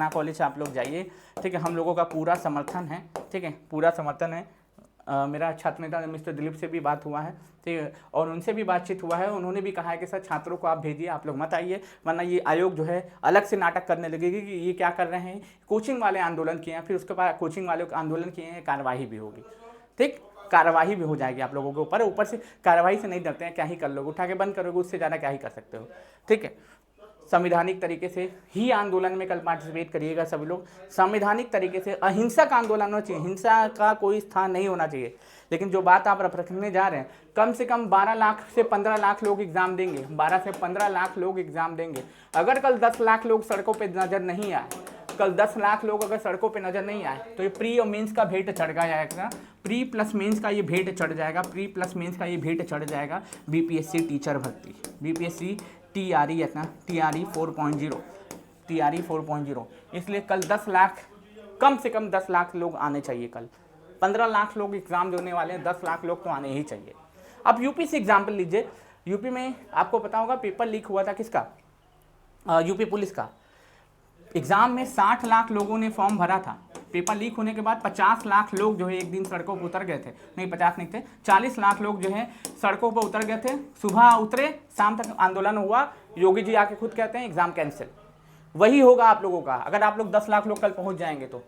कॉलेज आप लोग जाइए, ठीक है। हम लोगों का पूरा समर्थन है, ठीक है, पूरा समर्थन है। मेरा छात्र नेता मिस्टर दिलीप से भी बात हुआ है, ठीक है, और उनसे भी बातचीत हुआ है, उन्होंने भी कहा है कि सर छात्रों को आप भेजिए, आप लोग मत आइए, वरना ये आयोग जो है अलग से नाटक करने लगेगी कि ये क्या कर रहे हैं। कोचिंग वाले आंदोलन किए हैं, फिर उसके बाद कोचिंग वाले आंदोलन किए हैं, कार्रवाई भी होगी, ठीक, कार्रवाई भी हो जाएगी आप लोगों के ऊपर से कार्रवाई से नहीं डरते हैं, क्या ही कर लोगे, उठा के बंद करोगे, उससे ज़्यादा क्या ही कर सकते हो, ठीक है। संवैधानिक तरीके से ही आंदोलन में कल पार्टिसिपेट करिएगा सभी लोग, संवैधानिक तरीके से अहिंसक आंदोलन होना चाहिए, हिंसा का कोई स्थान नहीं होना चाहिए। लेकिन जो बात आप रखने जा रहे हैं, कम से कम 12 लाख से 15 लाख लोग एग्जाम देंगे, 12 से 15 लाख लोग एग्जाम देंगे। अगर कल 10 लाख लोग सड़कों पर नजर नहीं आए, कल 10 लाख लोग अगर सड़कों पे नजर नहीं आए तो ये प्री और मेंस का भेंट चढ़ जाएगा, प्री प्लस मेंस का ये भेंट चढ़ जाएगा, बीपीएससी टीचर भर्ती, बीपीएससी TRE है ना, TRE 4.0, इसलिए कल 10 लाख, कम से कम 10 लाख लोग आने चाहिए। कल 15 लाख लोग एग्जाम देने वाले हैं, 10 लाख लोग तो आने ही चाहिए। अब यूपी से एग्जाम्पल लीजिए, यूपी में आपको पता होगा पेपर लीक हुआ था किसका, यूपी पुलिस का। एग्जाम में 60 लाख लोगों ने फॉर्म भरा था, पेपर लीक होने के बाद 50 लाख लोग जो है एक दिन सड़कों पर उतर गए थे, नहीं 50 नहीं थे, 40 लाख लोग जो है सड़कों पर उतर गए थे, सुबह उतरे, शाम तक आंदोलन हुआ, योगी जी आके खुद कहते हैं एग्जाम कैंसिल। वही होगा आप लोगों का, अगर आप लोग 10 लाख लोग कल पहुंच जाएंगे तो,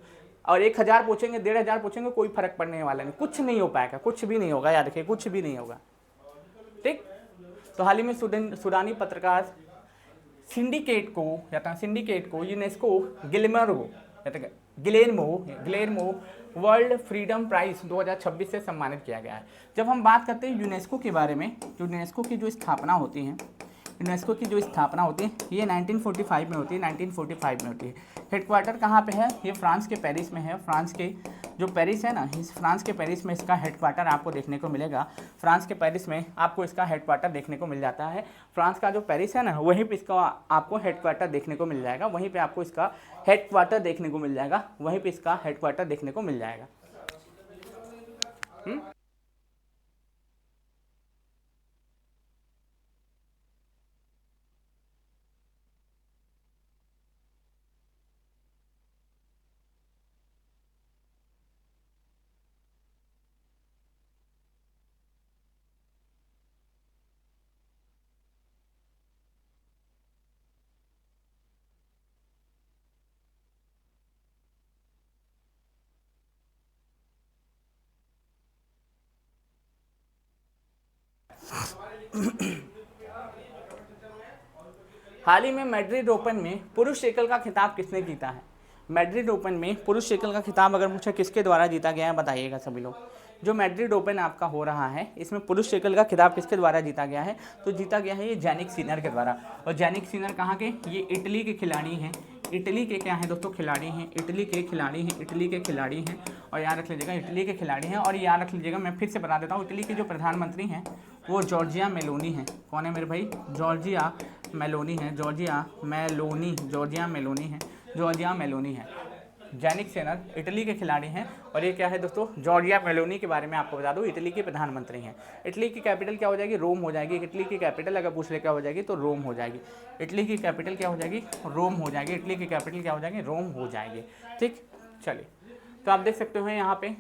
और 1000 पूछेंगे, 1500 पूछेंगे, कोई फर्क पड़ने वाला नहीं, कुछ नहीं हो पाएगा, कुछ भी नहीं होगा, याद रखिए कुछ भी नहीं होगा, ठीक। तो हाल ही में सूडानी पत्रकार सिंडिकेट को UNESCO Guillermo world freedom prize 2026 से सम्मानित किया गया है। जब हम बात करते हैं यूनेस्को के बारे में, तो यूनेस्को की जो स्थापना होती है, ये 1945 में होती है, हेडक्वार्टर कहाँ पे है, ये फ्रांस के पेरिस में है, फ्रांस के जो पेरिस है ना, इस फ्रांस के पेरिस में इसका हेडक्वार्टर आपको देखने को मिलेगा, फ्रांस के पेरिस में आपको इसका हेडक्वार्टर देखने को मिल जाता है। फ्रांस का जो पेरिस है ना, वहीं पे इसका आपको हेडक्वार्टर देखने को मिल जाएगा, हाल ही में मैड्रिड ओपन में पुरुष एकल का खिताब किसने जीता है, मैड्रिड ओपन में पुरुष एकल का खिताब अगर मुझे किसके द्वारा जीता गया है बताइएगा सभी लोग। जो मैड्रिड ओपन आपका हो रहा है, इसमें पुरुष एकल का खिताब किसके द्वारा जीता गया है, तो जीता गया है ये जैनिक सिनर के द्वारा। और जैनिक सिनर कहाँ के, ये इटली के खिलाड़ी हैं, इटली के क्या हैं दोस्तों, खिलाड़ी हैं, इटली के खिलाड़ी हैं, और याद रख लीजिएगा इटली के खिलाड़ी हैं। और याद रख लीजिएगा, मैं फिर से बता देता हूँ, इटली के जो प्रधानमंत्री हैं वो जॉर्जिया मेलोनी हैं। कौन है मेरे भाई, जॉर्जिया मेलोनी है, जैनिक सिनर इटली के खिलाड़ी हैं। और ये क्या है दोस्तों, जॉर्जिया मेलोनी के बारे में आपको बता दूं, इटली के प्रधानमंत्री हैं। इटली की कैपिटल क्या हो जाएगी, रोम हो जाएगी। इटली की कैपिटल अगर पूछ ले क्या हो जाएगी तो रोम हो जाएगी। इटली की कैपिटल क्या हो जाएगी, रोम हो जाएगी। इटली की कैपिटल क्या हो जाएगी, रोम हो जाएगी। ठीक, चलिए तो आप देख सकते हो यहाँ पे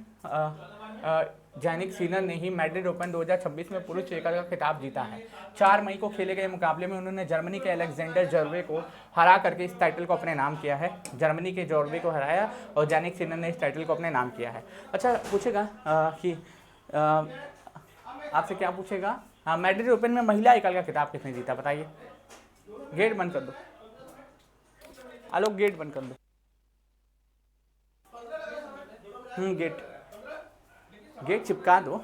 जैनिक सिनर ने ही मैड्रिड ओपन 2026 में पुरुष एकल का खिताब जीता है। 4 मई को खेले गए मुकाबले में उन्होंने जर्मनी के अलेक्जेंडर जर्वे को हरा करके इस टाइटल को अपने नाम किया है। जर्मनी के जर्वे को हराया और जैनिक सिनर ने इस टाइटल को अपने नाम किया है। अच्छा पूछेगा कि आपसे क्या पूछेगा, हाँ मैड्रिड ओपन में महिला एकल का खिताब किसने जीता, बताइए। गेट बंद कर दो आलोक, गेट बंद कर दो। गेट चिपका दो।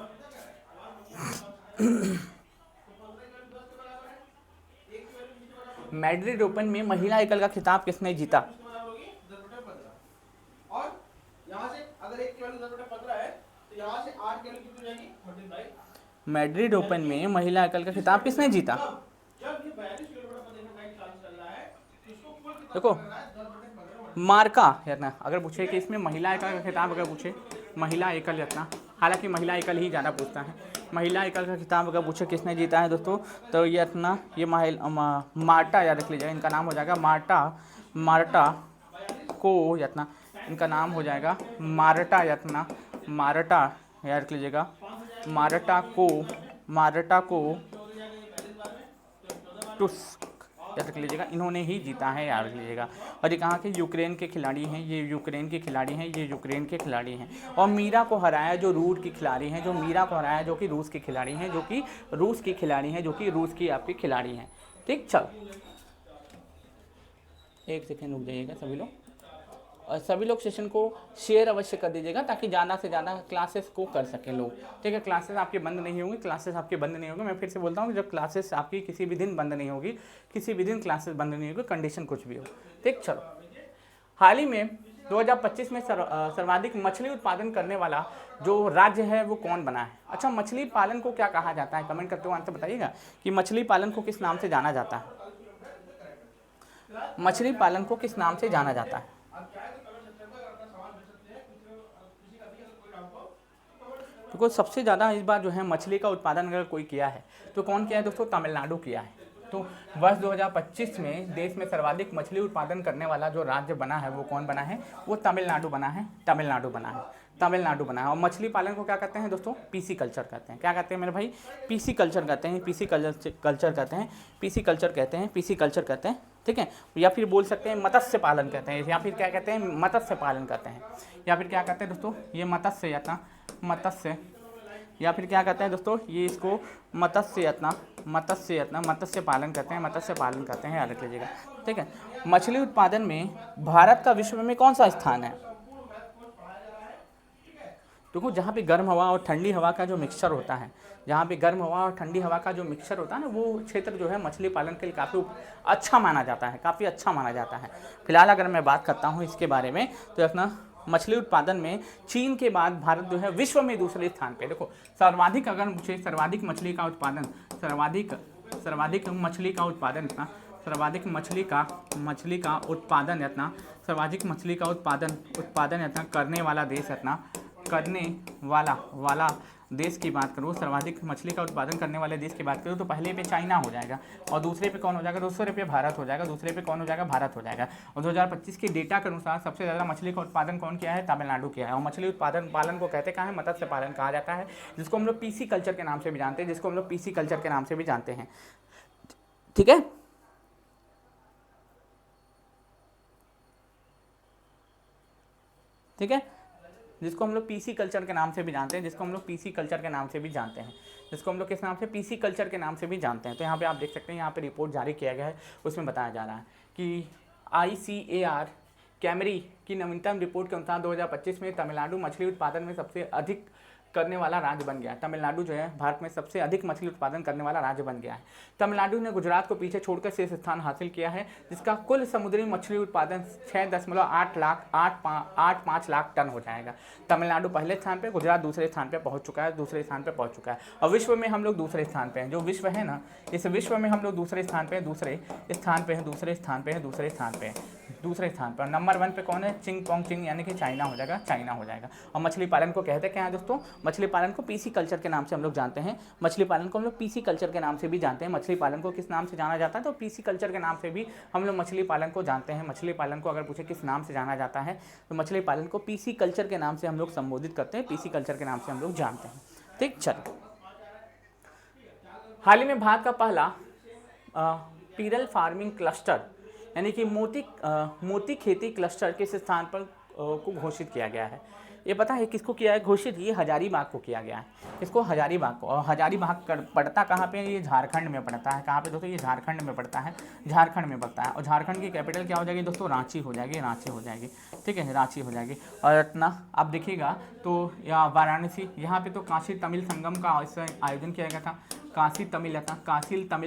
मैड्रिड ओपन में महिला एकल का खिताब किसने जीता? और यहां से अगर 1 की वैल्यू 10/15 है तो यहां से 8 की वैल्यू कितनी हो जाएगी, मैड्रिड ओपन में महिला एकल का खिताब किसने जीता? देखो मार्का यत्न अगर पूछे कि इसमें महिला एकल का खिताब अगर पूछे, महिला एकल यत्न, हालांकि महिला एकल ही ज़्यादा पूछता है। महिला एकल का खिताब अगर पूछे किसने जीता है दोस्तों, तो ये अपना ये मार्टा याद रख लीजिएगा, इनका नाम हो जाएगा मार्टा को यत्न, इनका नाम हो जाएगा मार्टा यत्न, मार्टा याद रख लीजिएगा, मार्टा को टुस्क याद रख लीजिएगा, इन्होंने ही जीता है याद रख लीजिएगा। और ये कहाँ के, यूक्रेन के खिलाड़ी हैं, ये यूक्रेन के खिलाड़ी हैं, ये यूक्रेन के खिलाड़ी हैं। और मीरा को हराया जो रूस की खिलाड़ी हैं, जो मीरा को हराया जो कि रूस की खिलाड़ी हैं, जो कि रूस की खिलाड़ी हैं, जो कि रूस की आपकी खिलाड़ी हैं। ठीक, चलो 1 सेकेंड रुक जाइएगा सभी लोग, और सभी लोग सेशन को शेयर अवश्य कर दीजिएगा ताकि ज़्यादा से ज़्यादा क्लासेस को कर सकें लोग। ठीक है, क्लासेस आपकी बंद नहीं होंगी, क्लासेस आपकी बंद नहीं होगी। मैं फिर से बोलता हूँ कि जब क्लासेस आपकी किसी भी दिन बंद नहीं होगी, किसी भी दिन क्लासेस बंद नहीं होगी, कंडीशन कुछ भी हो। ठीक, चलो हाल ही में 2025 में सर्वाधिक मछली उत्पादन करने वाला जो राज्य है वो कौन बना है? अच्छा, मछली पालन को क्या कहा जाता है, कमेंट करते हुए आंसर बताइएगा कि मछली पालन को किस नाम से जाना जाता है? मछली पालन को किस नाम से जाना जाता है? तो सबसे ज़्यादा इस बार जो है मछली का उत्पादन अगर कोई किया है तो कौन किया है दोस्तों? तमिलनाडु किया है। तो वर्ष 2025 में देश में सर्वाधिक मछली उत्पादन करने वाला जो राज्य बना है वो कौन बना है? वो तमिलनाडु बना है, तमिलनाडु बना है। और मछली पालन को क्या कहते हैं दोस्तों? पीसी कल्चर कहते हैं। क्या कहते हैं मेरे भाई? पीसी कल्चर कहते हैं, पीसी कल्चर कहते हैं, पीसी कल्चर कहते हैं, पीसी कल्चर कहते हैं। ठीक है, या फिर बोल सकते हैं मत्स्य पालन कहते हैं, या फिर क्या कहते हैं? मत्स्य पालन कहते हैं, या फिर क्या कहते हैं दोस्तों? ये मत्स्य या फिर क्या कहते हैं दोस्तों? ये इसको मत्स्य पालन कहते हैं, मत्स्य पालन कहते हैं, याद रख लीजिएगा। ठीक है, मछली उत्पादन में भारत का विश्व में कौन सा स्थान है? देखो जहाँ पे गर्म हवा और ठंडी हवा का जो मिक्सचर होता है, जहाँ पे गर्म हवा और ठंडी हवा का जो मिक्सचर होता है ना, वो क्षेत्र जो है मछली पालन के लिए काफ़ी अच्छा माना जाता है, काफ़ी अच्छा माना जाता है। फिलहाल अगर मैं बात करता हूँ इसके बारे में तो अपना मछली उत्पादन में चीन के बाद भारत जो है विश्व में दूसरे स्थान पे। देखो सर्वाधिक अगर मुझे सर्वाधिक मछली का उत्पादन इतना सर्वाधिक मछली का उत्पादन इतना करने वाला देश इतना वाला देश की बात करूँ, सर्वाधिक मछली का उत्पादन करने वाले देश की बात करूँ तो पहले पे चाइना हो जाएगा, और दूसरे पे कौन हो जाएगा? दूसरे पे भारत हो जाएगा, दूसरे पे कौन हो जाएगा? भारत हो जाएगा। और 2025 के डेटा के अनुसार सबसे ज़्यादा मछली का उत्पादन कौन किया है? तमिलनाडु किया है। और मछली उत्पादन पालन को कहते कहाँ है? मत्स्य पालन कहा जाता है, जिसको हम लोग पीसी कल्चर के नाम से भी जानते हैं, ठीक है। ठीक है, जिसको हम लोग पीसी कल्चर के नाम से भी जानते हैं, जिसको हम लोग पीसी कल्चर के नाम से भी जानते हैं, जिसको हम लोग किस नाम से? पीसी कल्चर के नाम से भी जानते हैं। तो यहाँ पे आप देख सकते हैं, यहाँ पे रिपोर्ट जारी किया गया है, उसमें बताया जा रहा है कि ICAR कैमरी की नवीनतम रिपोर्ट के अनुसार 2025 में तमिलनाडु मछली उत्पादन में सबसे अधिक करने वाला राज्य बन गया है। तमिलनाडु जो है भारत में सबसे अधिक मछली उत्पादन करने वाला राज्य बन गया है। तमिलनाडु ने गुजरात को पीछे छोड़कर शीर्ष स्थान हासिल किया है, जिसका कुल समुद्री मछली उत्पादन 6.85 लाख टन हो जाएगा। तमिलनाडु पहले स्थान पे, गुजरात दूसरे स्थान पे पहुंच चुका है, दूसरे स्थान पे पहुंच चुका है। और विश्व में हम लोग दूसरे स्थान पे हैं, जो विश्व है ना, इस विश्व में हम लोग दूसरे स्थान पे हैं, दूसरे स्थान पे हैं, दूसरे स्थान पे हैं, दूसरे स्थान पे हैं, दूसरे स्थान पर। नंबर 1 पे कौन है? चिंग पोंग चिंग, यानी कि चाइना हो जाएगा, चाइना हो जाएगा। और मछली पालन को कहते क्या है दोस्तों? मछली पालन को पीसी कल्चर के नाम से हम लोग जानते हैं। मछली पालन को हम लोग पीसी कल्चर के नाम से भी जानते हैं। मछली पालन को किस नाम से जाना जाता है? तो पीसी कल्चर के नाम से भी हम लोग मछली पालन को जानते हैं। मछली पालन को अगर पूछे किस नाम से जाना जाता है, तो मछली पालन को पीसी कल्चर के नाम से हम लोग संबोधित करते हैं, पीसी कल्चर के नाम से हम लोग जानते हैं। ठीक, चलो। हाल ही में भारत का पहला पीरल फार्मिंग क्लस्टर यानी कि मोती खेती क्लस्टर किस स्थान पर को घोषित किया गया है? ये पता है किसको किया है घोषित? ये हजारीबाग को किया गया है। किसको? हजारीबाग को। और हजारीबाग पड़ता कहाँ पे? ये झारखंड में पड़ता है। कहाँ पे दोस्तों? ये झारखंड में पड़ता है, झारखंड में पड़ता है। और झारखंड की कैपिटल क्या हो जाएगी दोस्तों? रांची हो जाएगी, रांची हो जाएगी। ठीक है, रांची हो जाएगी। और इतना आप देखिएगा तो या वाराणसी, यहाँ पे तो काशी तमिल संगम का आयोजन किया गया था। काशी तमिल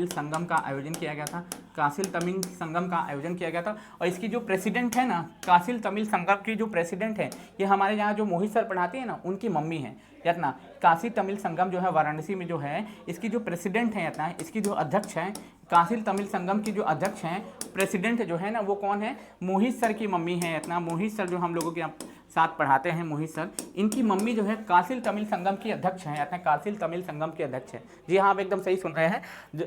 संगम का आयोजन किया गया था, काशी तमिल संगम का आयोजन किया गया था। और इसकी जो प्रेसिडेंट है ना, काशी तमिल संगम की जो प्रेसिडेंट है, ये हमारे यहाँ जो मोहित सर पढ़ाते हैं ना, उनकी मम्मी है। यातना काशी तमिल संगम जो है वाराणसी में जो है, इसकी जो प्रेसिडेंट है, यातना इसकी जो अध्यक्ष है, काशी तमिल संगम की जो अध्यक्ष हैं, प्रेसिडेंट जो है ना, वो कौन है? मोहित सर की मम्मी है। इतना मोहित सर जो हम लोगों के साथ पढ़ाते हैं, मोहित सर, इनकी मम्मी जो है काशी तमिल संगम की अध्यक्ष हैं। इतना काशी तमिल संगम के अध्यक्ष है। जी हाँ, आप एकदम सही सुन रहे हैं।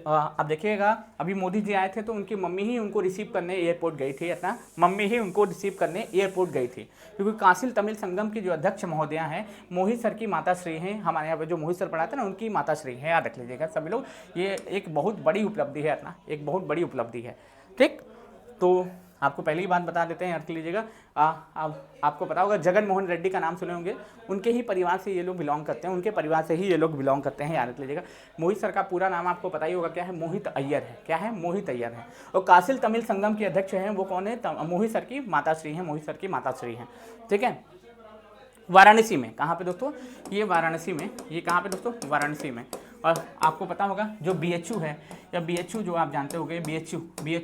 आप देखिएगा, अभी मोदी जी आए थे तो उनकी मम्मी ही उनको रिसीव करने एयरपोर्ट गई थी। इतना मम्मी ही उनको रिसीव करने एयरपोर्ट गई थी, क्योंकि काशी तमिल संगम की जो अध्यक्ष महोदया हैं, मोहित सर की माताश्री हैं। हमारे यहाँ पर जो मोहित सर पढ़ाते हैं ना, उनकी माताश्री है। याद रख लीजिएगा सभी लोग, ये एक बहुत बड़ी उपलब्धि है। इतना एक बहुत बड़ी उपलब्धि है। ठीक, तो आपको पहली बात बता देते हैं, याद लीजिएगा। आपको पता होगा जगन मोहन रेड्डी का नाम सुने होंगे, उनके ही परिवार से ये लोग बिलोंग करते हैं, उनके परिवार से ही ये लोग बिलोंग करते हैं। याद रख लीजिएगा। मोहित सर का पूरा नाम आपको पता ही होगा, क्या है? मोहित अय्यर है। क्या है? मोहित अय्यर है। और काशी तमिल संगम के अध्यक्ष हैं, वो कौन है? मोहित सर की माताश्री हैं, मोहित सर की माताश्री हैं। ठीक है, वाराणसी में। कहाँ पे दोस्तों? ये वाराणसी में। ये कहाँ पे दोस्तों? वाराणसी में। और आपको पता होगा जो BHU है, या BHU जो आप जानते होंगे, BHU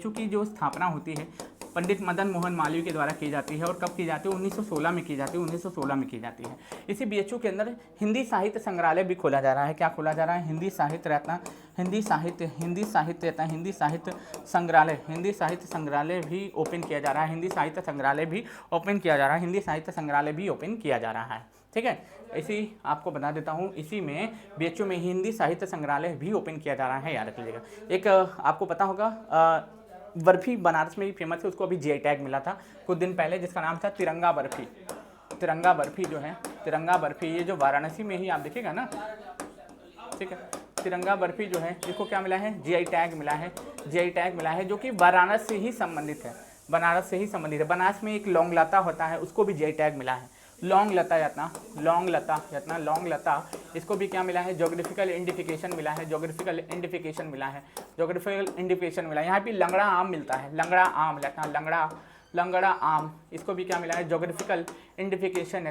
की जो स्थापना होती है पंडित मदन मोहन मालवीय के द्वारा की जाती है। और कब की जाती है? 1916 में की जाती है, 1916 में की जाती है। इसी BHU के अंदर हिंदी साहित्य संग्रहालय भी खोला जा रहा है। क्या खोला जा रहा है? हिंदी साहित्य संग्रहालय भी ओपन किया जा रहा है। हिंदी साहित्य संग्रहालय भी ओपन किया जा रहा है। हिंदी साहित्य संग्रहालय भी ओपन किया जा रहा है। ठीक है, इसी आपको बता देता हूँ, इसी में BHU में हिंदी साहित्य संग्रहालय भी ओपन किया जा रहा है। याद रख लीजिएगा। एक आपको पता होगा बर्फी बनारस में ही फेमस है, उसको अभी GI टैग मिला था कुछ दिन पहले, जिसका नाम था तिरंगा बर्फी। तिरंगा बर्फी जो है, तिरंगा बर्फी, ये जो वाराणसी में ही आप देखिएगा ना। ठीक है, तिरंगा बर्फी जो है, इसको क्या मिला है? GI टैग मिला है। GI टैग मिला है, जो कि वाराणस से ही संबंधित है। बनारस से ही संबंधित है। बनारस में एक लौंग लता होता है, उसको भी GI टैग मिला है। लौंग लता, इसको भी क्या मिला है? ज्योग्राफिकल इंडिफिकेशन मिला है। ज्योग्राफिकल इंडिफिकेशन मिला है। यहाँ पे लंगड़ा आम मिलता है, लंगड़ा आम, इसको भी क्या मिला है? ज्योग्राफिकल इंडिफिकेशन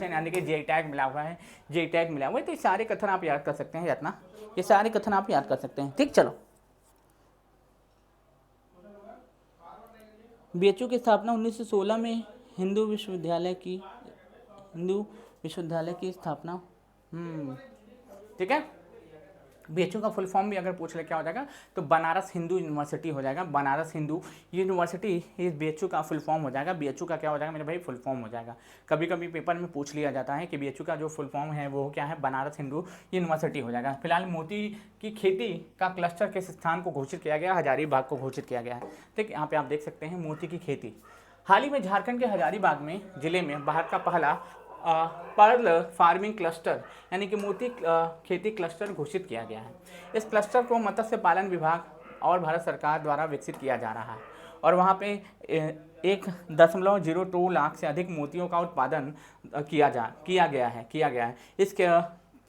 यानी कि GI टैग मिला हुआ है। GI टैग मिला हुआ है। तो ये सारे कथन आप याद कर सकते हैं। इतना ये सारे कथन आप याद कर सकते हैं। ठीक, चलो। BHU की स्थापना 1916 में हिंदू विश्वविद्यालय की स्थापना। ठीक है, BHU का फुल फॉर्म भी अगर पूछ ले क्या हो जाएगा, तो बनारस हिंदू यूनिवर्सिटी हो जाएगा। बनारस हिंदू यूनिवर्सिटी ये BHU का फुल फॉर्म हो जाएगा। BHU का क्या हो जाएगा मेरे भाई? फुल फॉर्म हो जाएगा। कभी कभी पेपर में पूछ लिया जाता है कि BHU का जो फुल फॉर्म है वो क्या है? बनारस हिंदू यूनिवर्सिटी हो जाएगा। फिलहाल मोती की खेती का क्लस्टर किस स्थान को घोषित किया गया? हजारीबाग को घोषित किया गया है। ठीक, यहाँ पे आप देख सकते हैं मोती की खेती। हाल ही में झारखंड के हजारीबाग में जिले में भारत का पहला पर्ल फार्मिंग क्लस्टर यानी कि मोती खेती क्लस्टर घोषित किया गया है। इस क्लस्टर को मत्स्य पालन विभाग और भारत सरकार द्वारा विकसित किया जा रहा है। और वहाँ पे 1.02 लाख से अधिक मोतियों का उत्पादन किया गया है। इस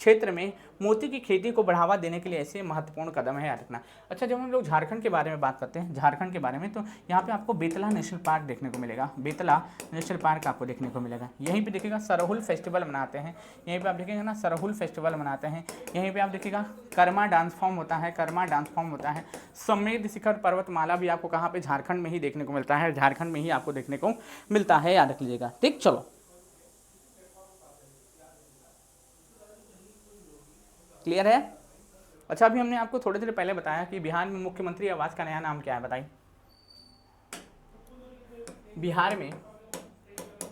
क्षेत्र में मोती की खेती को बढ़ावा देने के लिए ऐसे महत्वपूर्ण कदम है, याद रखना। अच्छा, जब हम लोग झारखंड के बारे में बात करते हैं, झारखंड के बारे में, तो यहाँ पे आपको बेतला नेशनल पार्क देखने को मिलेगा, बेतला नेशनल पार्क आपको देखने को मिलेगा। यहीं पे देखिएगा सरहुल फेस्टिवल मनाते हैं, यहीं पे आप देखेंगे ना सरहुल फेस्टिवल मनाते हैं। यहीं पे आप देखिएगा कर्मा डांस फॉर्म होता है, कर्मा डांस फॉर्म होता है। समेत शिखर पर्वतमाला भी आपको कहाँ पे, झारखंड में ही देखने को मिलता है, झारखंड में ही आपको देखने को मिलता है, याद रख लीजिएगा। ठीक, चलो क्लियर है। अच्छा, अभी हमने आपको थोड़ी देर पहले बताया कि बिहार में मुख्यमंत्री आवास का नया नाम क्या है, बताइए।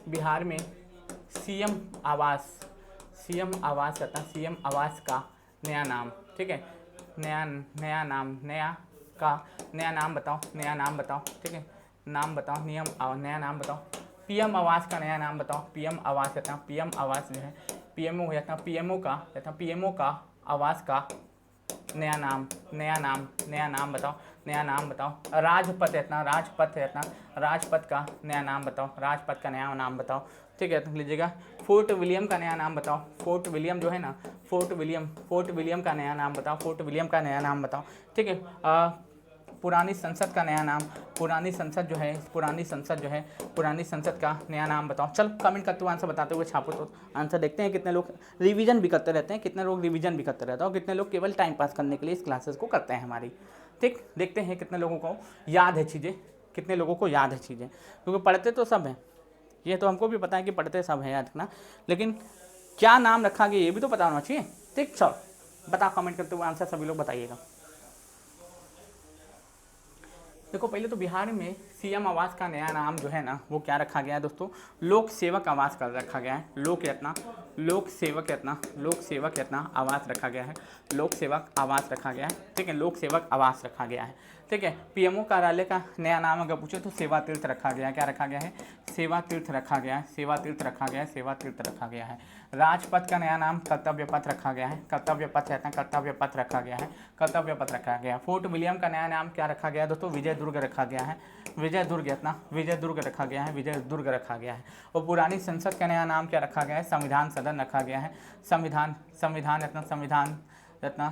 बिहार में सीएम आवास, सीएम आवास रहता है, सीएम आवास का नया नाम, ठीक है, नया नया नाम, नया नाम बताओ, नया नाम बताओ, ठीक है, नाम बताओ, नया नाम बताओ। पीएम आवास का नया नाम बताओ, पीएम आवास रहता है, पीएम आवास जो है पीएमओ हो जाता है, पीएमओ का आवास का नया नाम, नया नाम बताओ, नया नाम बताओ। राजपथ है इतना, राजपथ है इतना, राजपथ का नया नाम बताओ, राजपथ का नया नाम बताओ, ठीक है, तो लीजिएगा। फोर्ट विलियम का नया नाम बताओ, फोर्ट विलियम जो है ना, फोर्ट विलियम का नया नाम बताओ, फोर्ट विलियम का नया नाम बताओ, ठीक है। पुरानी संसद का नया नाम, पुरानी संसद जो है, पुरानी संसद का नया नाम बताओ। चलो कमेंट करते हुए आंसर बताते हुए छापो, तो आंसर देखते हैं कितने लोग रिवीजन भी करते रहते हैं, कितने लोग रिवीजन भी करते रहते हैं, और कितने लोग केवल टाइम पास करने के लिए इस क्लासेस को करते हैं हमारी। ठीक, देखते हैं कितने लोगों को याद है चीज़ें, कितने लोगों को याद है चीज़ें, क्योंकि पढ़ते तो सब हैं, ये तो हमको भी पता है कि पढ़ते सब हैं, याद रखना, लेकिन क्या नाम रखा गया ये भी तो पता होना चाहिए। ठीक, चलो बताओ, कमेंट करते हुए आंसर सभी लोग बताइएगा। देखो, पहले तो बिहार में सीएम आवास का नया नाम जो है ना, वो क्या रखा गया है दोस्तों, लोक सेवक आवास कर रखा गया है, लोक सेवक यत्ना आवास रखा गया है, लोक सेवक आवास रखा गया है, ठीक है, लोक सेवक आवास रखा गया है, ठीक है। पीएमओ कार्यालय का नया नाम अगर पूछे तो सेवा तीर्थ रखा गया है, क्या रखा गया है, सेवा तीर्थ रखा गया है, सेवा तीर्थ रखा गया है, सेवा तीर्थ रखा गया है। राजपथ का नया नाम कर्तव्य पथ रखा गया है, कर्तव्य पथ रहता है, कर्तव्य पथ रखा गया है, कर्तव्य पथ रखा गया है। फोर्ट विलियम का नया नाम क्या रखा गया है दोस्तों, विजय दुर्ग रखा गया है, विजय दुर्ग इतना, विजय दुर्ग रखा गया है, विजय दुर्ग रखा गया है। और पुरानी संसद का नया नाम क्या रखा गया है, संविधान सदन रखा गया है, संविधान सदन रखा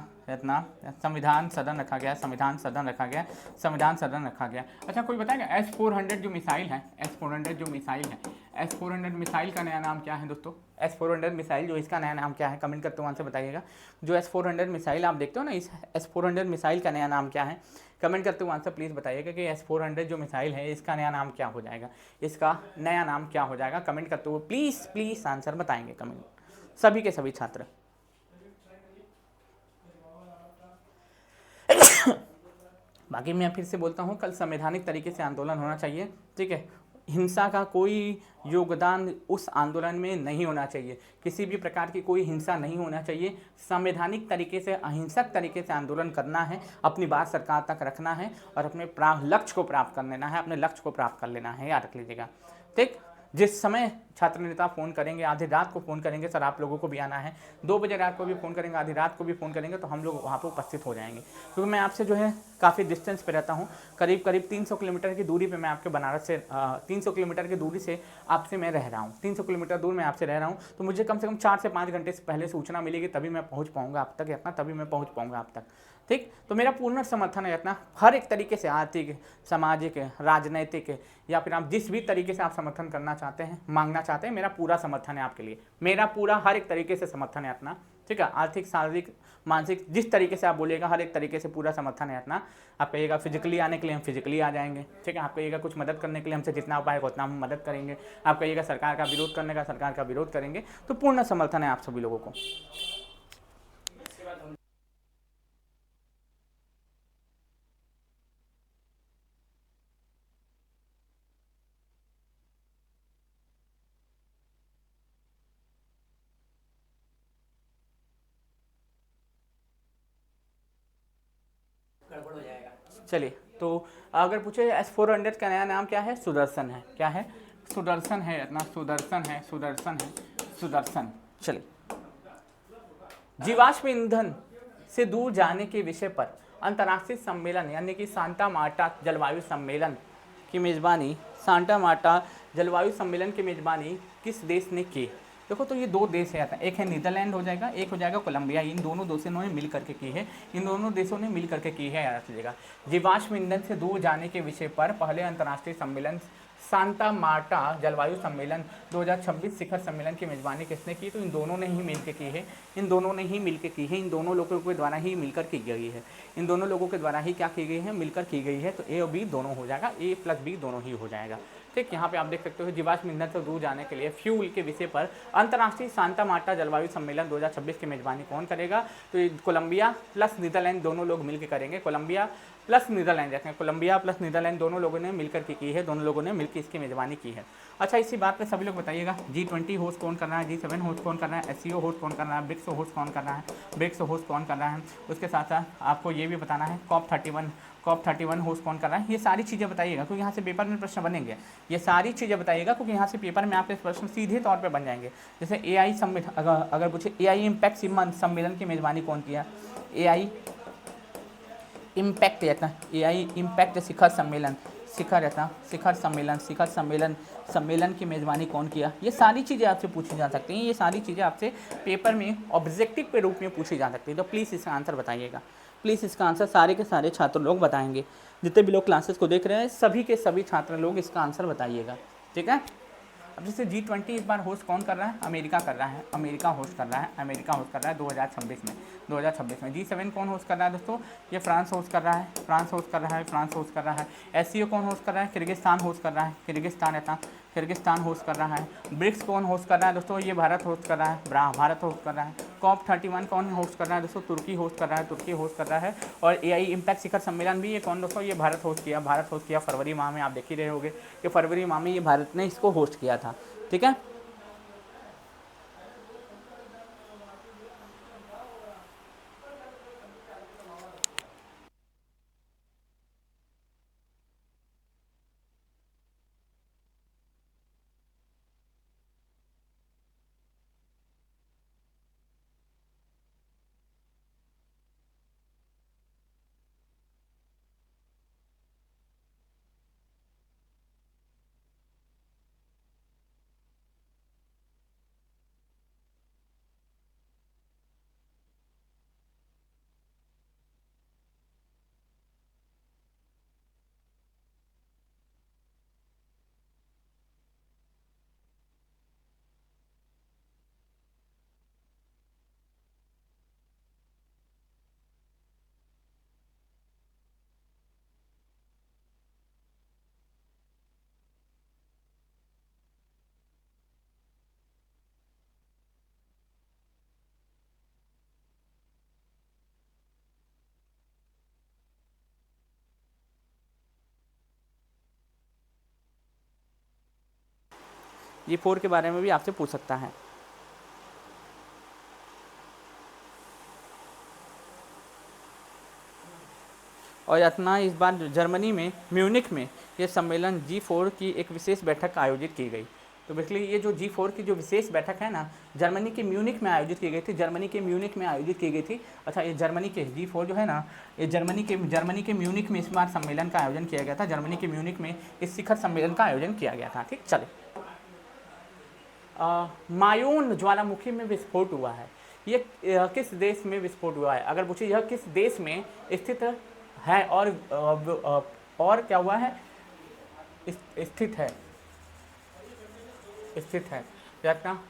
गया, संविधान सदन रखा गया, संविधान सदन रखा गया। अच्छा, कोई बताएगा S-400 जो मिसाइल है, S-400 जो मिसाइल है, S-400 मिसाइल का नया नाम क्या है दोस्तों, S-400 मिसाइल जो इसका नया नाम क्या है, कमेंट करते हुए आंसर बताइएगा। जो S-400 मिसाइल आप देखते हो ना, इस S-400 मिसाइल का नया नाम क्या है, कमेंट करते हुए आंसर प्लीज़ बताइएगा कि S-400 जो मिसाइल है इसका नया नाम क्या हो जाएगा, इसका नया नाम क्या हो जाएगा, कमेंट करते हुए प्लीज़ आंसर बताएंगे, कमेंट, सभी के सभी छात्र। बाकी मैं फिर से बोलता हूँ, कल संवैधानिक तरीके से आंदोलन होना चाहिए, ठीक है, हिंसा का कोई योगदान उस आंदोलन में नहीं होना चाहिए, किसी भी प्रकार की कोई हिंसा नहीं होना चाहिए, संवैधानिक तरीके से अहिंसक तरीके से आंदोलन करना है, अपनी बात सरकार तक रखना है और अपने लक्ष्य को प्राप्त कर लेना है, अपने लक्ष्य को प्राप्त कर लेना है, याद रख लीजिएगा। ठीक, जिस समय छात्र नेता फ़ोन करेंगे, आधी रात को फ़ोन करेंगे, सर आप लोगों को भी आना है, 2 बजे रात को भी फ़ोन करेंगे, आधी रात को भी फ़ोन करेंगे, तो हम लोग वहाँ पर उपस्थित हो जाएंगे, क्योंकि मैं आपसे जो है काफ़ी डिस्टेंस पे रहता हूँ, करीब 300 किलोमीटर की दूरी पे मैं आपके बनारस से 300 किलोमीटर की दूरी से आपसे मैं रह रहा हूँ, 300 किलोमीटर दूर मैं आपसे रह रहा हूँ, तो मुझे कम से कम 4 से 5 घंटे से पहले सूचना मिलेगी, तभी मैं पहुँच पाऊँगा आप तक, इतना तभी मैं पहुँच पाऊँगा आप तक। ठीक, तो मेरा पूर्ण समर्थन है इतना, हर एक तरीके से, आर्थिक, सामाजिक, राजनैतिक, या फिर आप जिस भी तरीके से आप समर्थन करना चाहते हैं, मांगना चाहते हैं, मेरा पूरा समर्थन है आपके लिए, मेरा पूरा हर एक तरीके से समर्थन है अपना, ठीक है, आर्थिक, शारीरिक, मानसिक, जिस तरीके से आप बोलिएगा हर एक तरीके से पूरा समर्थन है अपना। आप कहिएगा फिजिकली आने के लिए, हम फिजिकली आ जाएंगे, ठीक है, आप कहिएगा कुछ मदद करने के लिए, हमसे जितना उपाय होगा उतना हम मदद करेंगे, आप कहिएगा सरकार का विरोध करने का, सरकार का विरोध करेंगे, तो पूर्ण समर्थन है आप सभी लोगों को। गड़बड़ हो जाएगा। चलिए, तो अगर पूछे S-400 का नया नाम क्या है, सुदर्शन है, क्या है, सुदर्शन है, इतना सुदर्शन। चलिए, जीवाश्म ईंधन से दूर जाने के विषय पर अंतर्राष्ट्रीय सम्मेलन यानी कि सांता मार्टा जलवायु सम्मेलन की मेज़बानी, सांता मार्टा जलवायु सम्मेलन की मेज़बानी किस देश ने की, देखो तो ये दो देश है, एक है नीदरलैंड हो जाएगा, एक हो जाएगा कोलंबिया। इन दोनों देशों ने मिल करके की है, इन दोनों देशों ने मिल करके की है, याद रखिएगा। जीवाश्म ईंधन से दूर जाने के विषय पर पहले अंतर्राष्ट्रीय सम्मेलन सांता मार्टा जलवायु सम्मेलन 2026 शिखर सम्मेलन की मेजबानी किसने की? तो इन दोनों ने ही मिलकर की है, इन दोनों ने ही मिलकर की है, इन दोनों लोगों के द्वारा ही मिलकर की गई है, इन दोनों लोगों के द्वारा ही क्या की गई है? मिलकर की गई है। तो ए और बी दोनों हो जाएगा, ए प्लस बी दोनों ही हो जाएगा। ठीक, यहाँ पे आप देख सकते हो जीवाश्म ईंधन से दूर जाने के लिए फ्यूल के विषय पर अंतर्राष्ट्रीय सांता मार्टा जलवायु सम्मेलन 2026 की मेजबानी कौन करेगा? तो ये कोलंबिया प्लस नीदरलैंड दोनों लोग मिलकर करेंगे। कोलंबिया प्लस नीदरलैंड, देखें कोलंबिया प्लस नीदरलैंड दोनों लोगों ने मिलकर की है, दोनों लोगों ने मिलकर इसकी मेजबानी की है। अच्छा, इसी बात पे सभी लोग बताइएगा, G20 होस्ट कौन कर रहा है, G7 होस्ट कौन कर रहा है, SCO होस्ट कौन कर रहा है, ब्रिक्स होस्ट कौन कर रहा है, ब्रिक्स होस्ट कौन कर रहा है। उसके साथ साथ आपको ये भी बताना है COP31 होस्ट कौन कर रहा है। ये सारी चीज़ें बताइएगा, क्योंकि यहाँ से पेपर में प्रश्न बनेंगे। ये सारी चीज़ें बताइएगा, क्योंकि यहाँ से पेपर में आपके प्रश्न सीधे तौर पर बन जाएंगे। जैसे AI सम्मेलन, अगर पूछे AI इम्पैक्ट सम्मेलन की मेजबानी कौन किया, AI इम्पैक्ट रहता है, AI इम्पैक्ट शिखर सम्मेलन की मेजबानी कौन किया। ये सारी चीज़ें आपसे पूछी जा सकती हैं, ये सारी चीज़ें आपसे पेपर में ऑब्जेक्टिव के रूप में पूछी जा सकती है। तो प्लीज़ इसका आंसर बताइएगा, प्लीज़ इसका आंसर सारे के सारे छात्र लोग बताएंगे। जितने भी लोग क्लासेस को देख रहे हैं सभी के सभी छात्र लोग इसका आंसर बताइएगा, ठीक है। अब जैसे G20 इस बार होस्ट कौन कर रहा है? अमेरिका कर रहा है, अमेरिका होस्ट कर रहा है 2026 में। G7 कौन होस्ट कर रहा है दोस्तों? ये फ्रांस होस्ट कर रहा है। SCO कौन होस्ट कर रहा है? किर्गिस्तान होस्ट कर रहा है, किर्गिस्तान होस्ट कर रहा है। ब्रिक्स कौन होस्ट कर रहा है दोस्तों? ये भारत होस्ट कर रहा है, COP31 कौन होस्ट कर रहा है दोस्तों? तुर्की होस्ट कर रहा है। और AI इम्पैक्ट शिखर सम्मेलन भी ये कौन दोस्तों? ये भारत होस्ट किया फरवरी माह में। आप देख ही रहे होंगे कि फरवरी माह में ये भारत ने इसको होस्ट किया था, ठीक है। G4 के बारे में भी आपसे पूछ सकता है। और इतना इस बार जर्मनी में म्यूनिख में ये सम्मेलन G4 की एक विशेष बैठक आयोजित की गई। तो बेसिकली ये जो G4 की जो विशेष बैठक है ना, जर्मनी के म्यूनिख में आयोजित की गई थी। अच्छा, ये जर्मनी के G4 जो है ना, ये जर्मनी के म्यूनिख में इस बार सम्मेलन का आयोजन किया गया था। जर्मनी के म्यूनिख में इस शिखर सम्मेलन का आयोजन किया गया था, ठीक। चले, मायून ज्वालामुखी में विस्फोट हुआ है, ये किस देश में विस्फोट हुआ है? अगर पूछे यह किस देश में स्थित है और क्या हुआ है? स्थित है।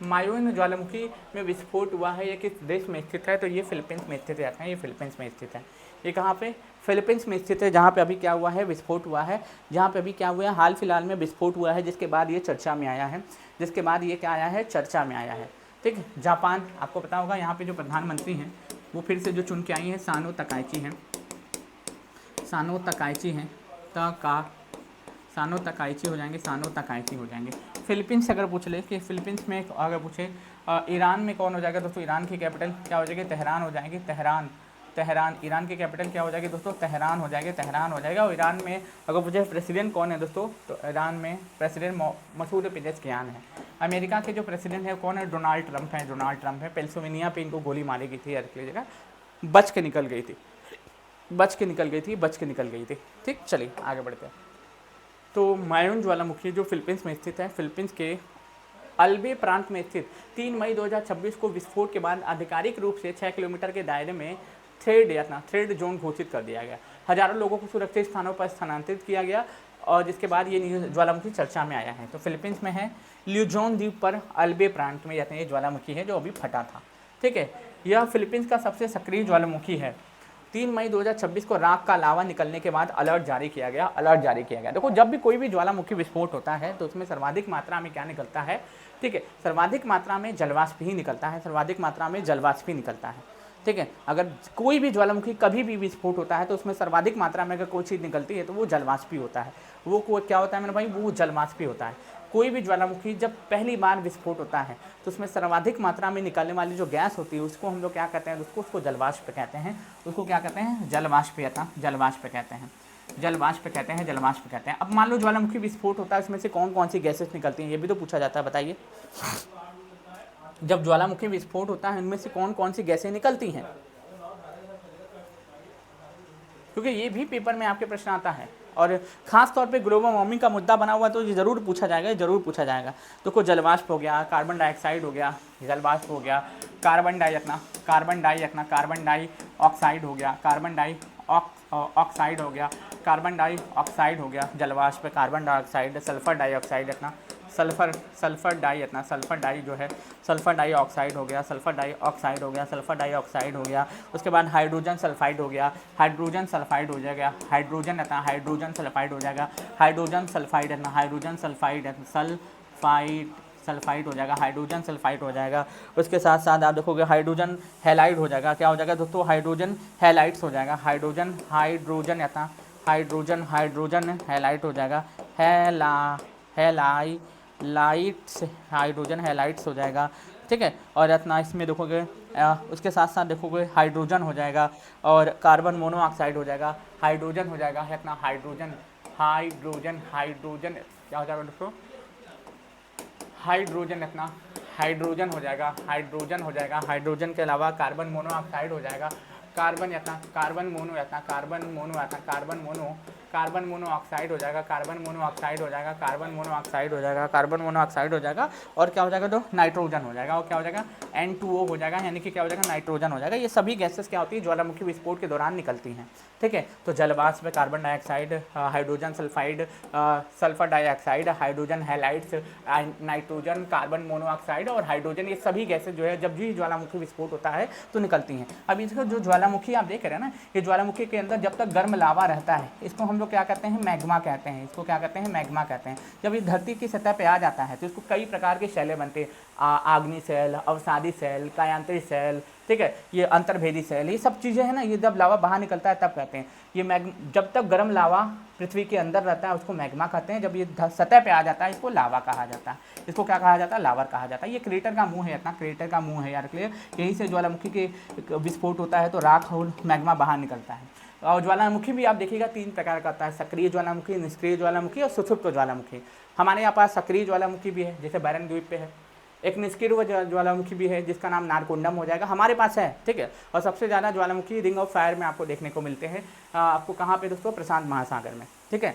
मायून ज्वालामुखी में विस्फोट हुआ है, ये किस देश में स्थित है? तो ये फिलीपींस में स्थित है। ये फिलीपींस में स्थित है। ये कहाँ पे? फिलीपींस में स्थित है, जहाँ पे अभी क्या हुआ है? विस्फोट हुआ है। हाल फिलहाल में विस्फोट हुआ है, जिसके बाद ये चर्चा में आया है, चर्चा में आया है, ठीक। जापान, आपको पता होगा यहाँ पे जो प्रधानमंत्री हैं वो फिर से जो चुन के आई हैं सानो तकाइची हैं। सानो तकाइची हो जाएंगे। फिलीपींस अगर पूछ ले कि फिलीपींस में अगर पूछे ईरान में कौन हो जाएगा दोस्तों? ईरान की कैपिटल क्या हो जाएगी? तेहरान हो जाएगी। तेहरान ईरान की कैपिटल क्या हो जाएगी दोस्तों? तेहरान हो जाएगा। और ईरान में अगर पूछे प्रेसिडेंट कौन है दोस्तों? तो ईरान में प्रेसिडेंट मसूद पेजेश्कियान है। अमेरिका के जो प्रेसिडेंट है कौन है? डोनाल्ड ट्रंप है। पेंसिल्वेनिया पे इनको गोली मारी गई थी, जगह बच के निकल गई थी, ठीक। चलिए आगे बढ़ते हैं। तो मायून ज्वालामुखी जो फिलीपींस में स्थित है, फिलीपींस के अल्बे प्रांत में स्थित 3 मई 2026 को विस्फोट के बाद आधिकारिक रूप से 6 किलोमीटर के दायरे में थ्रेड जोन घोषित कर दिया गया। हजारों लोगों को सुरक्षित स्थानों पर स्थानांतरित किया गया और जिसके बाद ये ज्वालामुखी चर्चा में आया है। तो फिलीपींस में है ल्यूजोन द्वीप पर अल्बे प्रांत में ये ज्वालामुखी है जो अभी फटा था। ठीक है, यह फिलीपींस का सबसे सक्रिय ज्वालामुखी है। 3 मई 2026 को राख का लावा निकलने के बाद अलर्ट जारी किया गया। देखो, जब भी कोई भी ज्वालामुखी विस्फोट होता है तो उसमें सर्वाधिक मात्रा में क्या निकलता है? ठीक है, सर्वाधिक मात्रा में जलवाष्प ही निकलता है। ठीक है, अगर कोई भी ज्वालामुखी कभी भी विस्फोट होता है तो उसमें सर्वाधिक मात्रा में अगर कोई चीज़ निकलती है तो वो जलवाष्प ही होता है। वो क्या होता है मेरे भाई? वो जलवाष्प ही होता है। कोई भी ज्वालामुखी जब पहली बार विस्फोट होता है तो उसमें सर्वाधिक मात्रा में निकलने वाली जो गैस होती है उसको हम लोग क्या कहते हैं? उसको जलवाष्प कहते हैं। उसको क्या कहते हैं? जलवाष्प कहते हैं। अब मान लो ज्वालामुखी विस्फोट होता है, इसमें से कौन कौन सी गैसेस निकलती हैं ये भी तो पूछा जाता है, बताइए। जब ज्वालामुखी विस्फोट होता है इनमें से कौन कौन सी गैसें निकलती हैं? क्योंकि ये भी पेपर में आपके प्रश्न आता है और खास तौर पे ग्लोबल वार्मिंग का मुद्दा बना हुआ है तो ये ज़रूर पूछा जाएगा। तो कोई जलवाष्प हो गया, कार्बन डाइऑक्साइड हो गया, कार्बन डाइऑक्साइड हो गया, जलवाष्प, carbon dioxide, sulphur dioxide sulphur dioxide हो गया। उसके बाद हाइड्रोजन सल्फाइड हो जाएगा, हाइड्रोजन सल्फाइड हो जाएगा। उसके साथ साथ आप देखोगे हाइड्रोजन हैलाइड हो जाएगा। क्या हो जाएगा दोस्तों? हाइड्रोजन हैलाइड्स हो जाएगा। हाइड्रोजन हैलाइट हो जाएगा। हाइड्रोजन हैलाइट्स हो जाएगा। ठीक है, और इतना इसमें देखोगे उसके साथ साथ देखोगे हाइड्रोजन हो जाएगा और कार्बन मोनोऑक्साइड हो जाएगा। हाइड्रोजन हो जाएगा है इतना हाइड्रोजन क्या हो जाएगा दोस्तों? हाइड्रोजन हो जाएगा। हाइड्रोजन के अलावा कार्बन मोनोऑक्साइड हो जाएगा। कार्बन मोनोऑक्साइड हो जाएगा। और क्या हो जाएगा? तो नाइट्रोजन हो जाएगा। और क्या हो जाएगा? N2O हो जाएगा, यानी कि क्या हो जाएगा? नाइट्रोजन हो जाएगा। ये सभी गैसेस क्या होती है? ज्वालामुखी विस्फोट के दौरान निकलती हैं। ठीक है, तो जलवाष्प, carbon dioxide, hydrogen sulphide, sulphur dioxide, hydrogen halides, nitrogen, carbon monoxide और हाइड्रोजन, ये सभी गैसेस जो है जब भी ज्वालामुखी विस्फोट होता है तो निकलती हैं। अब इसका जो ज्वालामुखी आप देख रहे हैं ना, ये ज्वालामुखी के अंदर जब तक गर्म लावा रहता है इसको हम लोग क्या कहते हैं? मैग्मा कहते हैं। जब ये धरती की सतह पे आ जाता है तो इसको कई प्रकार के शैलें बनते हैं। आग्नि सेल, अवसादी सेल, कायांतरी सेल, ठीक है, ये अंतर्भेदी सेल, ये सब चीज़ें हैं ना, ये जब लावा बाहर निकलता है तब कहते हैं। ये जब तक गर्म लावा पृथ्वी के अंदर रहता है उसको मैग्मा कहते हैं। जब ये सतह पे आ जाता है इसको लावा कहा जाता है। इसको क्या कहा जाता है? लावर कहा जाता है। ये क्रेटर का मुंह है, इतना क्रेटर का मुंह है यार, क्लियर। यहीं से ज्वालामुखी के विस्फोट होता है तो राख और मैग्मा बाहर निकलता है। और ज्वालामुखी भी आप देखिएगा 3 प्रकार का होता है: सक्रिय ज्वालामुखी, निष्क्रिय ज्वालामुखी और सुषुप्त ज्वालामुखी। हमारे यहाँ पास सक्रिय ज्वालामुखी भी है, जैसे बैरन द्वीप पे है। एक निष्क्रिय ज्वालामुखी भी है जिसका नाम नारकोंडम हो जाएगा, हमारे पास है। ठीक है, और सबसे ज़्यादा ज्वालामुखी रिंग ऑफ फायर में आपको देखने को मिलते हैं। आपको कहाँ पे दोस्तों? प्रशांत महासागर में। ठीक है,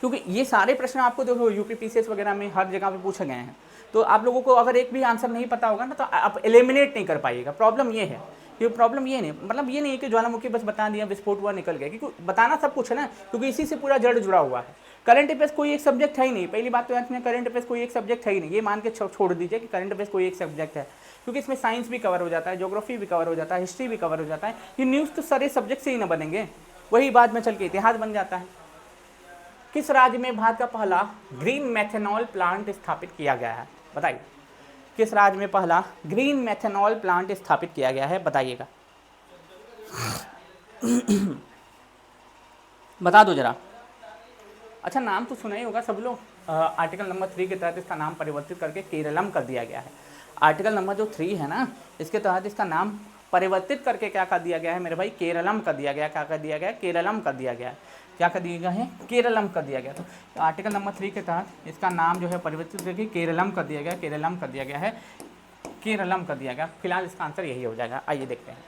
क्योंकि ये सारे प्रश्न आपको देखो यूपीपीसीएस वगैरह में हर जगह पे पूछे गए हैं। तो आप लोगों को अगर एक भी आंसर नहीं पता होगा ना तो आप एलिमिनेट नहीं कर पाइएगा। प्रॉब्लम ये है, ये प्रॉब्लम ये नहीं, मतलब ये नहीं है कि ज्वालामुखी बस बता दिया, विस्फोट हुआ, निकल गया, क्योंकि बताना सब कुछ है ना, क्योंकि इसी से पूरा जड़ जुड़ा हुआ है। करंट अफेयर्स कोई एक सब्जेक्ट है ही नहीं। पहली बात तो इसमें करंट अफेयर्स कोई एक सब्जेक्ट है ही नहीं, ये मान के छोड़ दीजिए कि करंट अफेयर्स कोई एक सब्जेक्ट है, क्योंकि इसमें साइंस भी कवर हो जाता है, ज्योग्राफी भी कवर हो जाता है, हिस्ट्री भी कवर हो जाता है। ये न्यूज़ तो सारे सब्जेक्ट से ही ना बनेंगे, वही बाद में चल के इतिहास बन जाता है। किस राज्य में भारत का पहला ग्रीन मेथेनॉल प्लांट स्थापित किया गया है? बताइए, किस राज्य में पहला ग्रीन मेथेनॉल प्लांट स्थापित किया गया है? बताइएगा, बता दो जरा। अच्छा, नाम तो सुना ही होगा सब लोग। आर्टिकल नंबर 3 के तहत इसका नाम परिवर्तित करके केरलम कर दिया गया है। आर्टिकल नंबर जो 3 है ना, इसके तहत इसका नाम परिवर्तित करके क्या कर दिया गया है मेरे भाई? केरलम कर दिया गया। क्या कर दिया गया? केरलम कर दिया गया। क्या कर दिया गया है? केरलम कर दिया गया। तो आर्टिकल नंबर 3 के तहत इसका नाम जो है परिवर्तित करके केरलम कर दिया गया। केरलम कर दिया गया है, केरलम कर दिया गया। फिलहाल इसका आंसर यही हो जाएगा। आइए देखते हैं।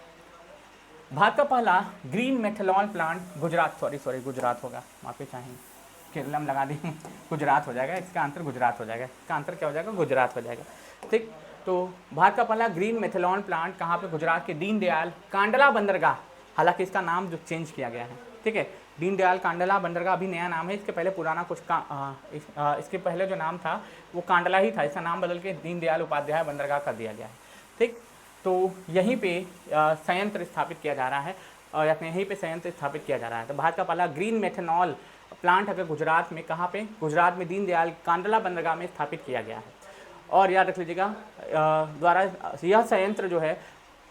भारत का पहला ग्रीन मेथेनॉल प्लांट गुजरात होगा, माफी चाहेंगे, केरलम लगा दी गुजरात हो जाएगा, इसका आंसर गुजरात हो जाएगा, इसका आंसर क्या हो जाएगा, गुजरात हो जाएगा। ठीक, तो भारत का पहला ग्रीन मेथनॉल प्लांट कहाँ पे, गुजरात के दीनदयाल कांडला बंदरगाह, हालांकि इसका नाम जो चेंज किया गया है, ठीक है, दीनदयाल कांडला बंदरगाह अभी नया नाम है, इसके पहले पुराना कुछ इसके पहले जो नाम था वो कांडला ही था, इसका नाम बदल के दीनदयाल उपाध्याय बंदरगाह कर दिया गया है। ठीक, तो यहीं पे संयंत्र स्थापित किया जा रहा है, और यहीं पे संयंत्र स्थापित किया जा रहा है। तो भारत का पहला ग्रीन मेथनॉल प्लांट अगर गुजरात में, कहाँ पे, गुजरात में दीनदयाल कांडला बंदरगाह में स्थापित किया गया है। और याद रख लीजिएगा द्वारा यह संयंत्र जो है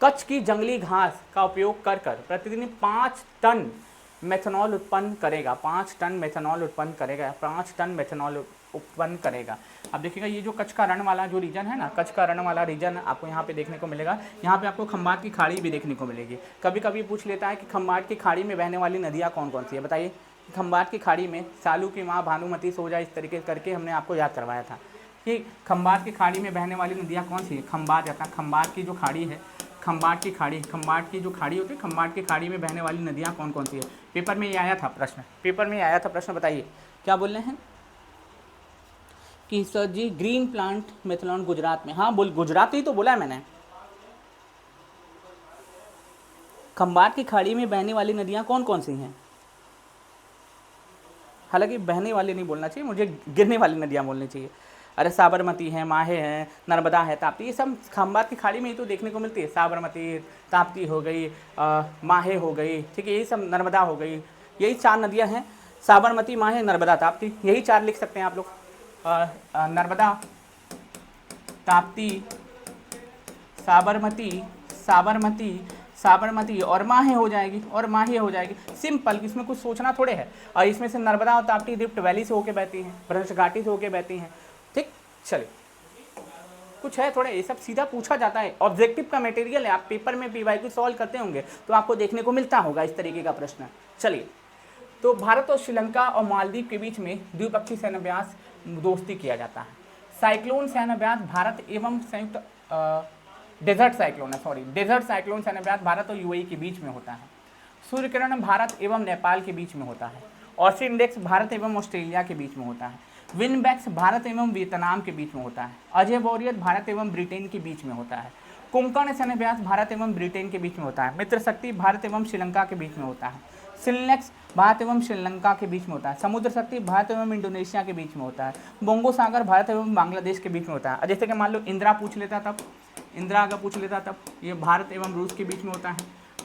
कच्छ की जंगली घास का उपयोग कर प्रतिदिन 5 टन मेथनॉल उत्पन्न करेगा, 5 टन मेथनॉल उत्पन्न करेगा, 5 टन मेथनॉल उत्पन्न करेगा। अब देखिएगा ये जो कच्छ का रण वाला जो रीजन है ना, कच्छ का रण वाला रीजन आपको यहाँ पे देखने को मिलेगा। यहाँ पे आपको खंबात की खाड़ी भी देखने को मिलेगी। कभी कभी पूछ लेता है कि खंबात की खाड़ी में बहने वाली नदियाँ कौन कौन सी है, बताइए। खंबात की खाड़ी में सालू की माँ भानुमती सो जाए, इस तरीके करके हमने आपको याद करवाया था कि खंबात की खाड़ी में बहने वाली नदियाँ कौन सी है। खंबात अपना खंबात की जो खाड़ी है, खंबात की खाड़ी, खंबात की जो खाड़ी होती है, खंबात की खाड़ी में बहने वाली नदियाँ कौन कौन सी है। पेपर में ये आया था प्रश्न, पेपर में आया था प्रश्न, बताइए क्या बोल रहे हैं कि सर जी ग्रीन प्लांट मेथनॉल गुजरात में। हाँ बोल, गुजरात ही तो बोला है मैंने। खंबात की खाड़ी में बहने वाली नदियाँ कौन कौन सी हैं, हालांकि बहने वाली नहीं बोलना चाहिए, मुझे गिरने वाली नदियाँ बोलनी चाहिए। अरे साबरमती है, माहे हैं, नर्मदा है, ताप्ती, ये सब खंबात की खाड़ी में ही तो देखने को मिलती है। साबरमती, ताप्ती हो गई, माहे हो गई, ठीक है, यही सब, नर्मदा हो गई, यही 4 नदियाँ हैं, साबरमती, माहे, नर्मदा, ताप्ती, यही 4 लिख सकते हैं आप लोग। नर्मदा, ताप्ती, साबरमती, साबरमती, साबरमती और माहे हो जाएगी, और माहे हो जाएगी, सिंपल, इसमें कुछ सोचना थोड़े है। और इसमें से नर्मदा और ताप्ती रिफ्ट वैली से होके बहती हैं, भ्रंश घाटी से होके बहती हैं। ठीक, चलिए कुछ है थोड़े, ये सब सीधा पूछा जाता है, ऑब्जेक्टिव का मटेरियल है। आप पेपर में पीवाईक्यू सॉल्व करते होंगे तो आपको देखने को मिलता होगा इस तरीके का प्रश्न। चलिए, तो भारत और श्रीलंका और मालदीव के बीच में द्विपक्षीय सैन्य अभ्यास दोस्ती किया जाता है। साइक्लोन सैन्य अभ्यास भारत एवं संयुक्त डेजर्ट साइक्लोन है, सॉरी, डेजर्ट साइक्लोन सैन्य अभ्यास भारत और यूएई के बीच में होता है। सूर्य किरण भारत एवं नेपाल के बीच में होता है। ऑसी इंडेक्स भारत एवं ऑस्ट्रेलिया के बीच में होता है। विनबैक्स भारत एवं वियतनाम के बीच में होता है। अजय वॉरियर भारत एवं ब्रिटेन के बीच में होता है। कोंकण सैन्य अभ्यास भारत एवं ब्रिटेन के बीच में होता है। मित्र शक्ति भारत एवं श्रीलंका के बीच में होता है। सिलनेक्स भारत एवं श्रीलंका के बीच में होता है। समुद्र शक्ति भारत एवं इंडोनेशिया के बीच में होता है। बोंगो सागर भारत एवं बांग्लादेश के बीच में होता है। जैसे कि मान लो इंदिरा पूछ लेता तब, इंदिरा अगर पूछ लेता तब ये भारत एवं रूस के बीच में होता है,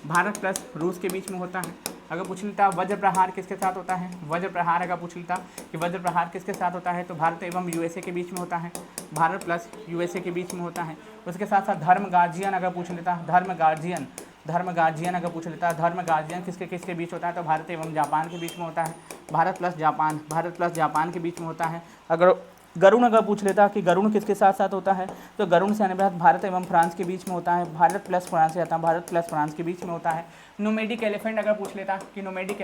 भारत प्लस रूस के बीच में होता है। अगर पूछ लेता वज्र प्रहार किसके साथ होता है, वज्र प्रहार अगर पूछ लेता कि वज्र प्रहार किसके साथ होता है, तो भारत एवं यूएसए के बीच में होता है, भारत प्लस यूएसए के बीच में होता है। उसके साथ साथ धर्म गार्जियन अगर पूछ लेता, धर्म गार्जियन अगर पूछ लेता, धर्म गार्जियन किसके किसके बीच होता है, तो भारत एवं जापान के बीच में होता है, भारत प्लस जापान के बीच में होता है। अगर गरुण अगर पूछ लेता कि गरुण किसके साथ साथ होता है, तो गरुण सैन्य अभ्यास भारत एवं फ्रांस के बीच में होता है, भारत प्लस फ्रांस आता है, भारत प्लस फ्रांस के बीच में होता है। नोमैडिक एलिफेंट अगर पूछ लेता कि nomadic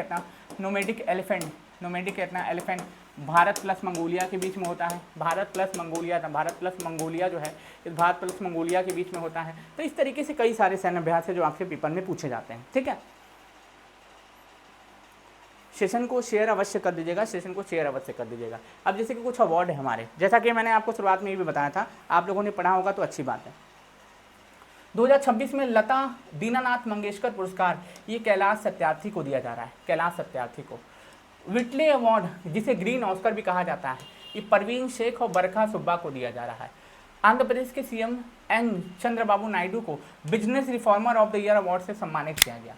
elephant Bharat plus Mongolia के बीच में होता है, भारत प्लस मंगोलिया जो है इस भारत प्लस मंगोलिया के बीच में होता है। तो इस तरीके से कई सारे सैन्य अभ्यास है जो आपके पेपर में पूछे जाते हैं। ठीक है, सेशन को शेयर अवश्य कर दीजिएगा, सेशन को शेयर अवश्य कर दीजिएगा। अब जैसे कि कुछ अवार्ड है हमारे, जैसा कि मैंने आपको शुरुआत में ये भी बताया था, आप लोगों ने पढ़ा होगा तो अच्छी बात है। 2026 में लता दीनानाथ मंगेशकर पुरस्कार ये कैलाश सत्यार्थी को दिया जा रहा है, कैलाश सत्यार्थी को। विटले अवार्ड जिसे ग्रीन ऑस्कर भी कहा जाता है, ये परवीन शेख और बरखा सुब्बा को दिया जा रहा है। आंध्र प्रदेश के सीएम एन चंद्रबाबू नायडू को business reformer of the year award से सम्मानित किया गया।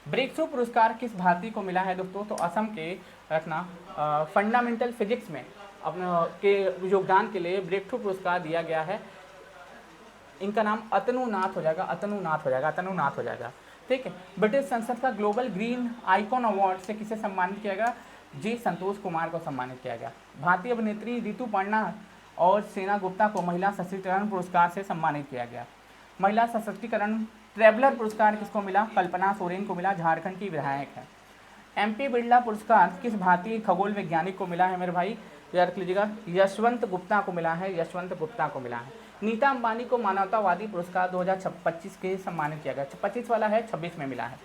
ब्रेक थ्रू पुरस्कार किस भारतीय को मिला है दोस्तों, तो असम के रखना फंडामेंटल फिजिक्स में अपने के योगदान के लिए ब्रेक थ्रू पुरस्कार दिया गया है। इनका नाम अतनुनाथ हो जाएगा। ठीक है, ब्रिटिश संसद का ग्लोबल ग्रीन आइकॉन अवार्ड से किसे सम्मानित किया गया, जी संतोष कुमार को सम्मानित किया गया। भारतीय अभिनेत्री ऋतुपर्णा और सेना गुप्ता को महिला सशक्तिकरण पुरस्कार से सम्मानित किया गया। महिला सशक्तिकरण ट्रेवलर पुरस्कार किसको मिला, कल्पना सोरेन को मिला, झारखंड की विधायक है। एमपी बिरला पुरस्कार किस भारतीय खगोल वैज्ञानिक को मिला है मेरे भाई, याद रख लीजिएगा, यशवंत गुप्ता को मिला है। नीता अंबानी को मानवतावादी पुरस्कार 2025 के सम्मानित किया गया, 25 वाला है, 26 में मिला है।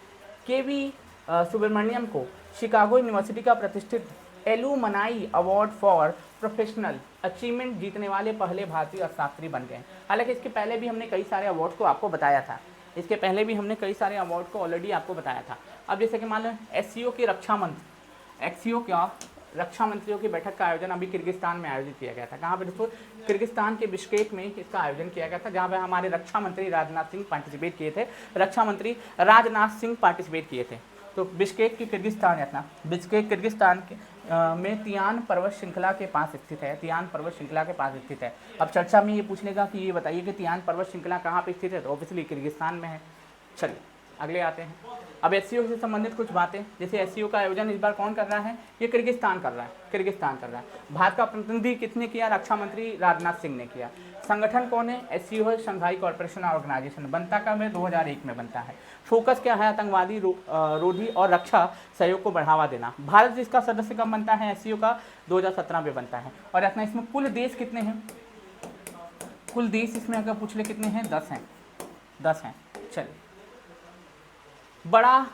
केवी सुब्रमण्यम को शिकागो यूनिवर्सिटी का प्रतिष्ठित alumni award for professional achievement जीतने वाले पहले भारतीय अर्थशास्त्री बन गए। हालांकि इसके पहले भी हमने कई सारे अवार्ड को आपको बताया था, इसके पहले भी हमने कई सारे अवार्ड को ऑलरेडी आपको बताया था। अब जैसे कि मान लो एससीओ की रक्षा मंत्री, एक्सीओ क्या रक्षा मंत्रियों की बैठक का आयोजन अभी किर्गिस्तान में आयोजित किया गया था। कहाँ पे दोस्तों? किर्गिस्तान के बिश्केक में इसका आयोजन किया गया था, जहाँ पे हमारे रक्षा मंत्री राजनाथ सिंह पार्टिसिपेट किए थे। रक्षा मंत्री राजनाथ सिंह पार्टिसिपेट किए थे। तो बिश्केक की किर्गिस्तान है अपना, बिश्केक किर्गिस्तान के में तियान पर्वत श्रृंखला के पास स्थित है, तियान पर्वत श्रृंखला के पास स्थित है। अब चर्चा में ये पूछ लेगा कि ये बताइए कि तियान पर्वत श्रृंखला कहाँ पे स्थित है, तो ऑब्वियसली किर्गिस्तान में है। चलिए अगले आते हैं। अब एससीओ से संबंधित कुछ बातें, जैसे एससीओ का आयोजन इस बार कौन कर रहा है? ये किर्गिस्तान कर रहा है, किर्गिस्तान कर रहा है। भारत का प्रतिनिधि किसने किया? रक्षा मंत्री राजनाथ सिंह ने किया। संगठन कौन है? एससीओ है, शंघाई कॉर्पोरेशन ऑर्गेनाइजेशन। बनता कब है? 2001 में बनता है। फोकस क्या है? आतंकवादी रोधी और रक्षा सहयोग को बढ़ावा देना। भारत इसका सदस्य कब बनता है? एससीओ का 2017 में बनता है। और अपना इसमें कुल देश कितने हैं? कुल देश इसमें अगर पूछ ले कितने हैं? 10 हैं, 10 हैं। चलिए, बड़ा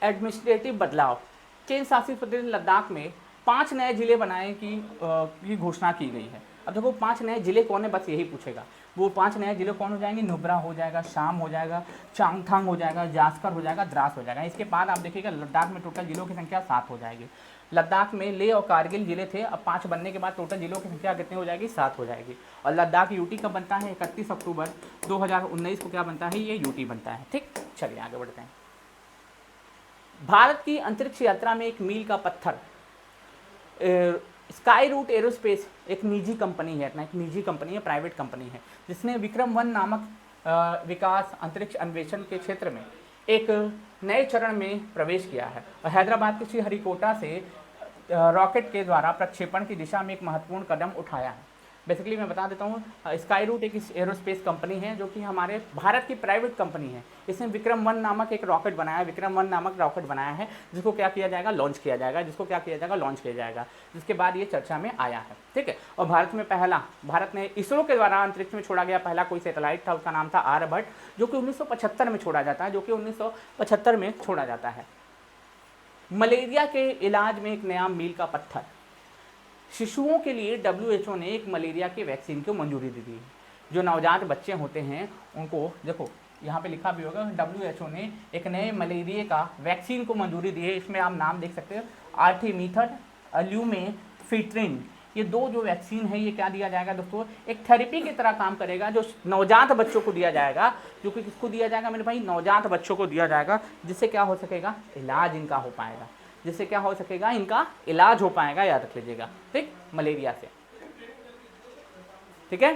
एडमिनिस्ट्रेटिव बदलाव, केंद्र शासित प्रदेश लद्दाख में 5 नए जिले बनाने की घोषणा की गई है। अब देखो 5 नए जिले कौन है, बस यही पूछेगा। वो 5 नए जिले कौन हो जाएंगे? नुब्रा हो जाएगा, शाम हो जाएगा, चांगथांग हो जाएगा, जास्कर हो जाएगा, द्रास हो जाएगा। इसके बाद आप देखिएगा लद्दाख में टोटल जिलों की संख्या 7 हो जाएगी। लद्दाख में लेह और कारगिल जिले थे, अब 5 बनने के बाद टोटल जिलों की संख्या कितनी हो जाएगी? 7 हो जाएगी। और लद्दाख यूटी कब बनता है? 31 अक्टूबर 2019 को क्या बनता है? ये यूटी बनता है। ठीक, चलिए आगे बढ़ते हैं। भारत की अंतरिक्ष यात्रा में एक मील का पत्थर, स्काई रूट एरोस्पेस एक निजी कंपनी है, एक निजी कंपनी है, प्राइवेट कंपनी है, जिसने विक्रम 1 नामक विकास अंतरिक्ष अन्वेषण के क्षेत्र में एक नए चरण में प्रवेश किया है और हैदराबाद के श्रीहरिकोटा से रॉकेट के द्वारा प्रक्षेपण की दिशा में एक महत्वपूर्ण कदम उठाया है। बेसिकली मैं बता देता हूँ, स्काई रूट एक एरोस्पेस कंपनी है जो कि हमारे भारत की प्राइवेट कंपनी है। इसने विक्रम 1 नामक एक रॉकेट बनाया, विक्रम 1 नामक रॉकेट बनाया है, जिसको क्या किया जाएगा? लॉन्च किया जाएगा, जिसको क्या किया जाएगा? लॉन्च किया जाएगा, जिसके बाद ये चर्चा में आया है। ठीक है। और भारत ने इसरो के द्वारा अंतरिक्ष में छोड़ा गया पहला कोई सैटेलाइट था, उसका नाम था आर्यभट्ट, जो कि 1975 में छोड़ा जाता है, जो कि 1975 में छोड़ा जाता है। मलेरिया के इलाज में एक नया मील का पत्थर, शिशुओं के लिए WHO ने एक मलेरिया के वैक्सीन को मंजूरी दे दी है। जो नवजात बच्चे होते हैं उनको, देखो यहाँ पे लिखा भी होगा, WHO ने एक नए मलेरिया का वैक्सीन को मंजूरी दी है। इसमें आप नाम देख सकते हो, आर्टिमीथड, अल्यूमेफिट्रिन। ये 2 जो वैक्सीन है, ये क्या दिया जाएगा दोस्तों? एक थेरेपी की तरह काम करेगा, जो नवजात बच्चों को दिया जाएगा, जो कि किसको दिया जाएगा मेरे भाई? नवजात बच्चों को दिया जाएगा, जिससे क्या हो सकेगा? इलाज इनका हो पाएगा, जिससे क्या हो सकेगा? इनका इलाज हो पाएगा, याद रख लीजिएगा। ठीक, मलेरिया से। ठीक है।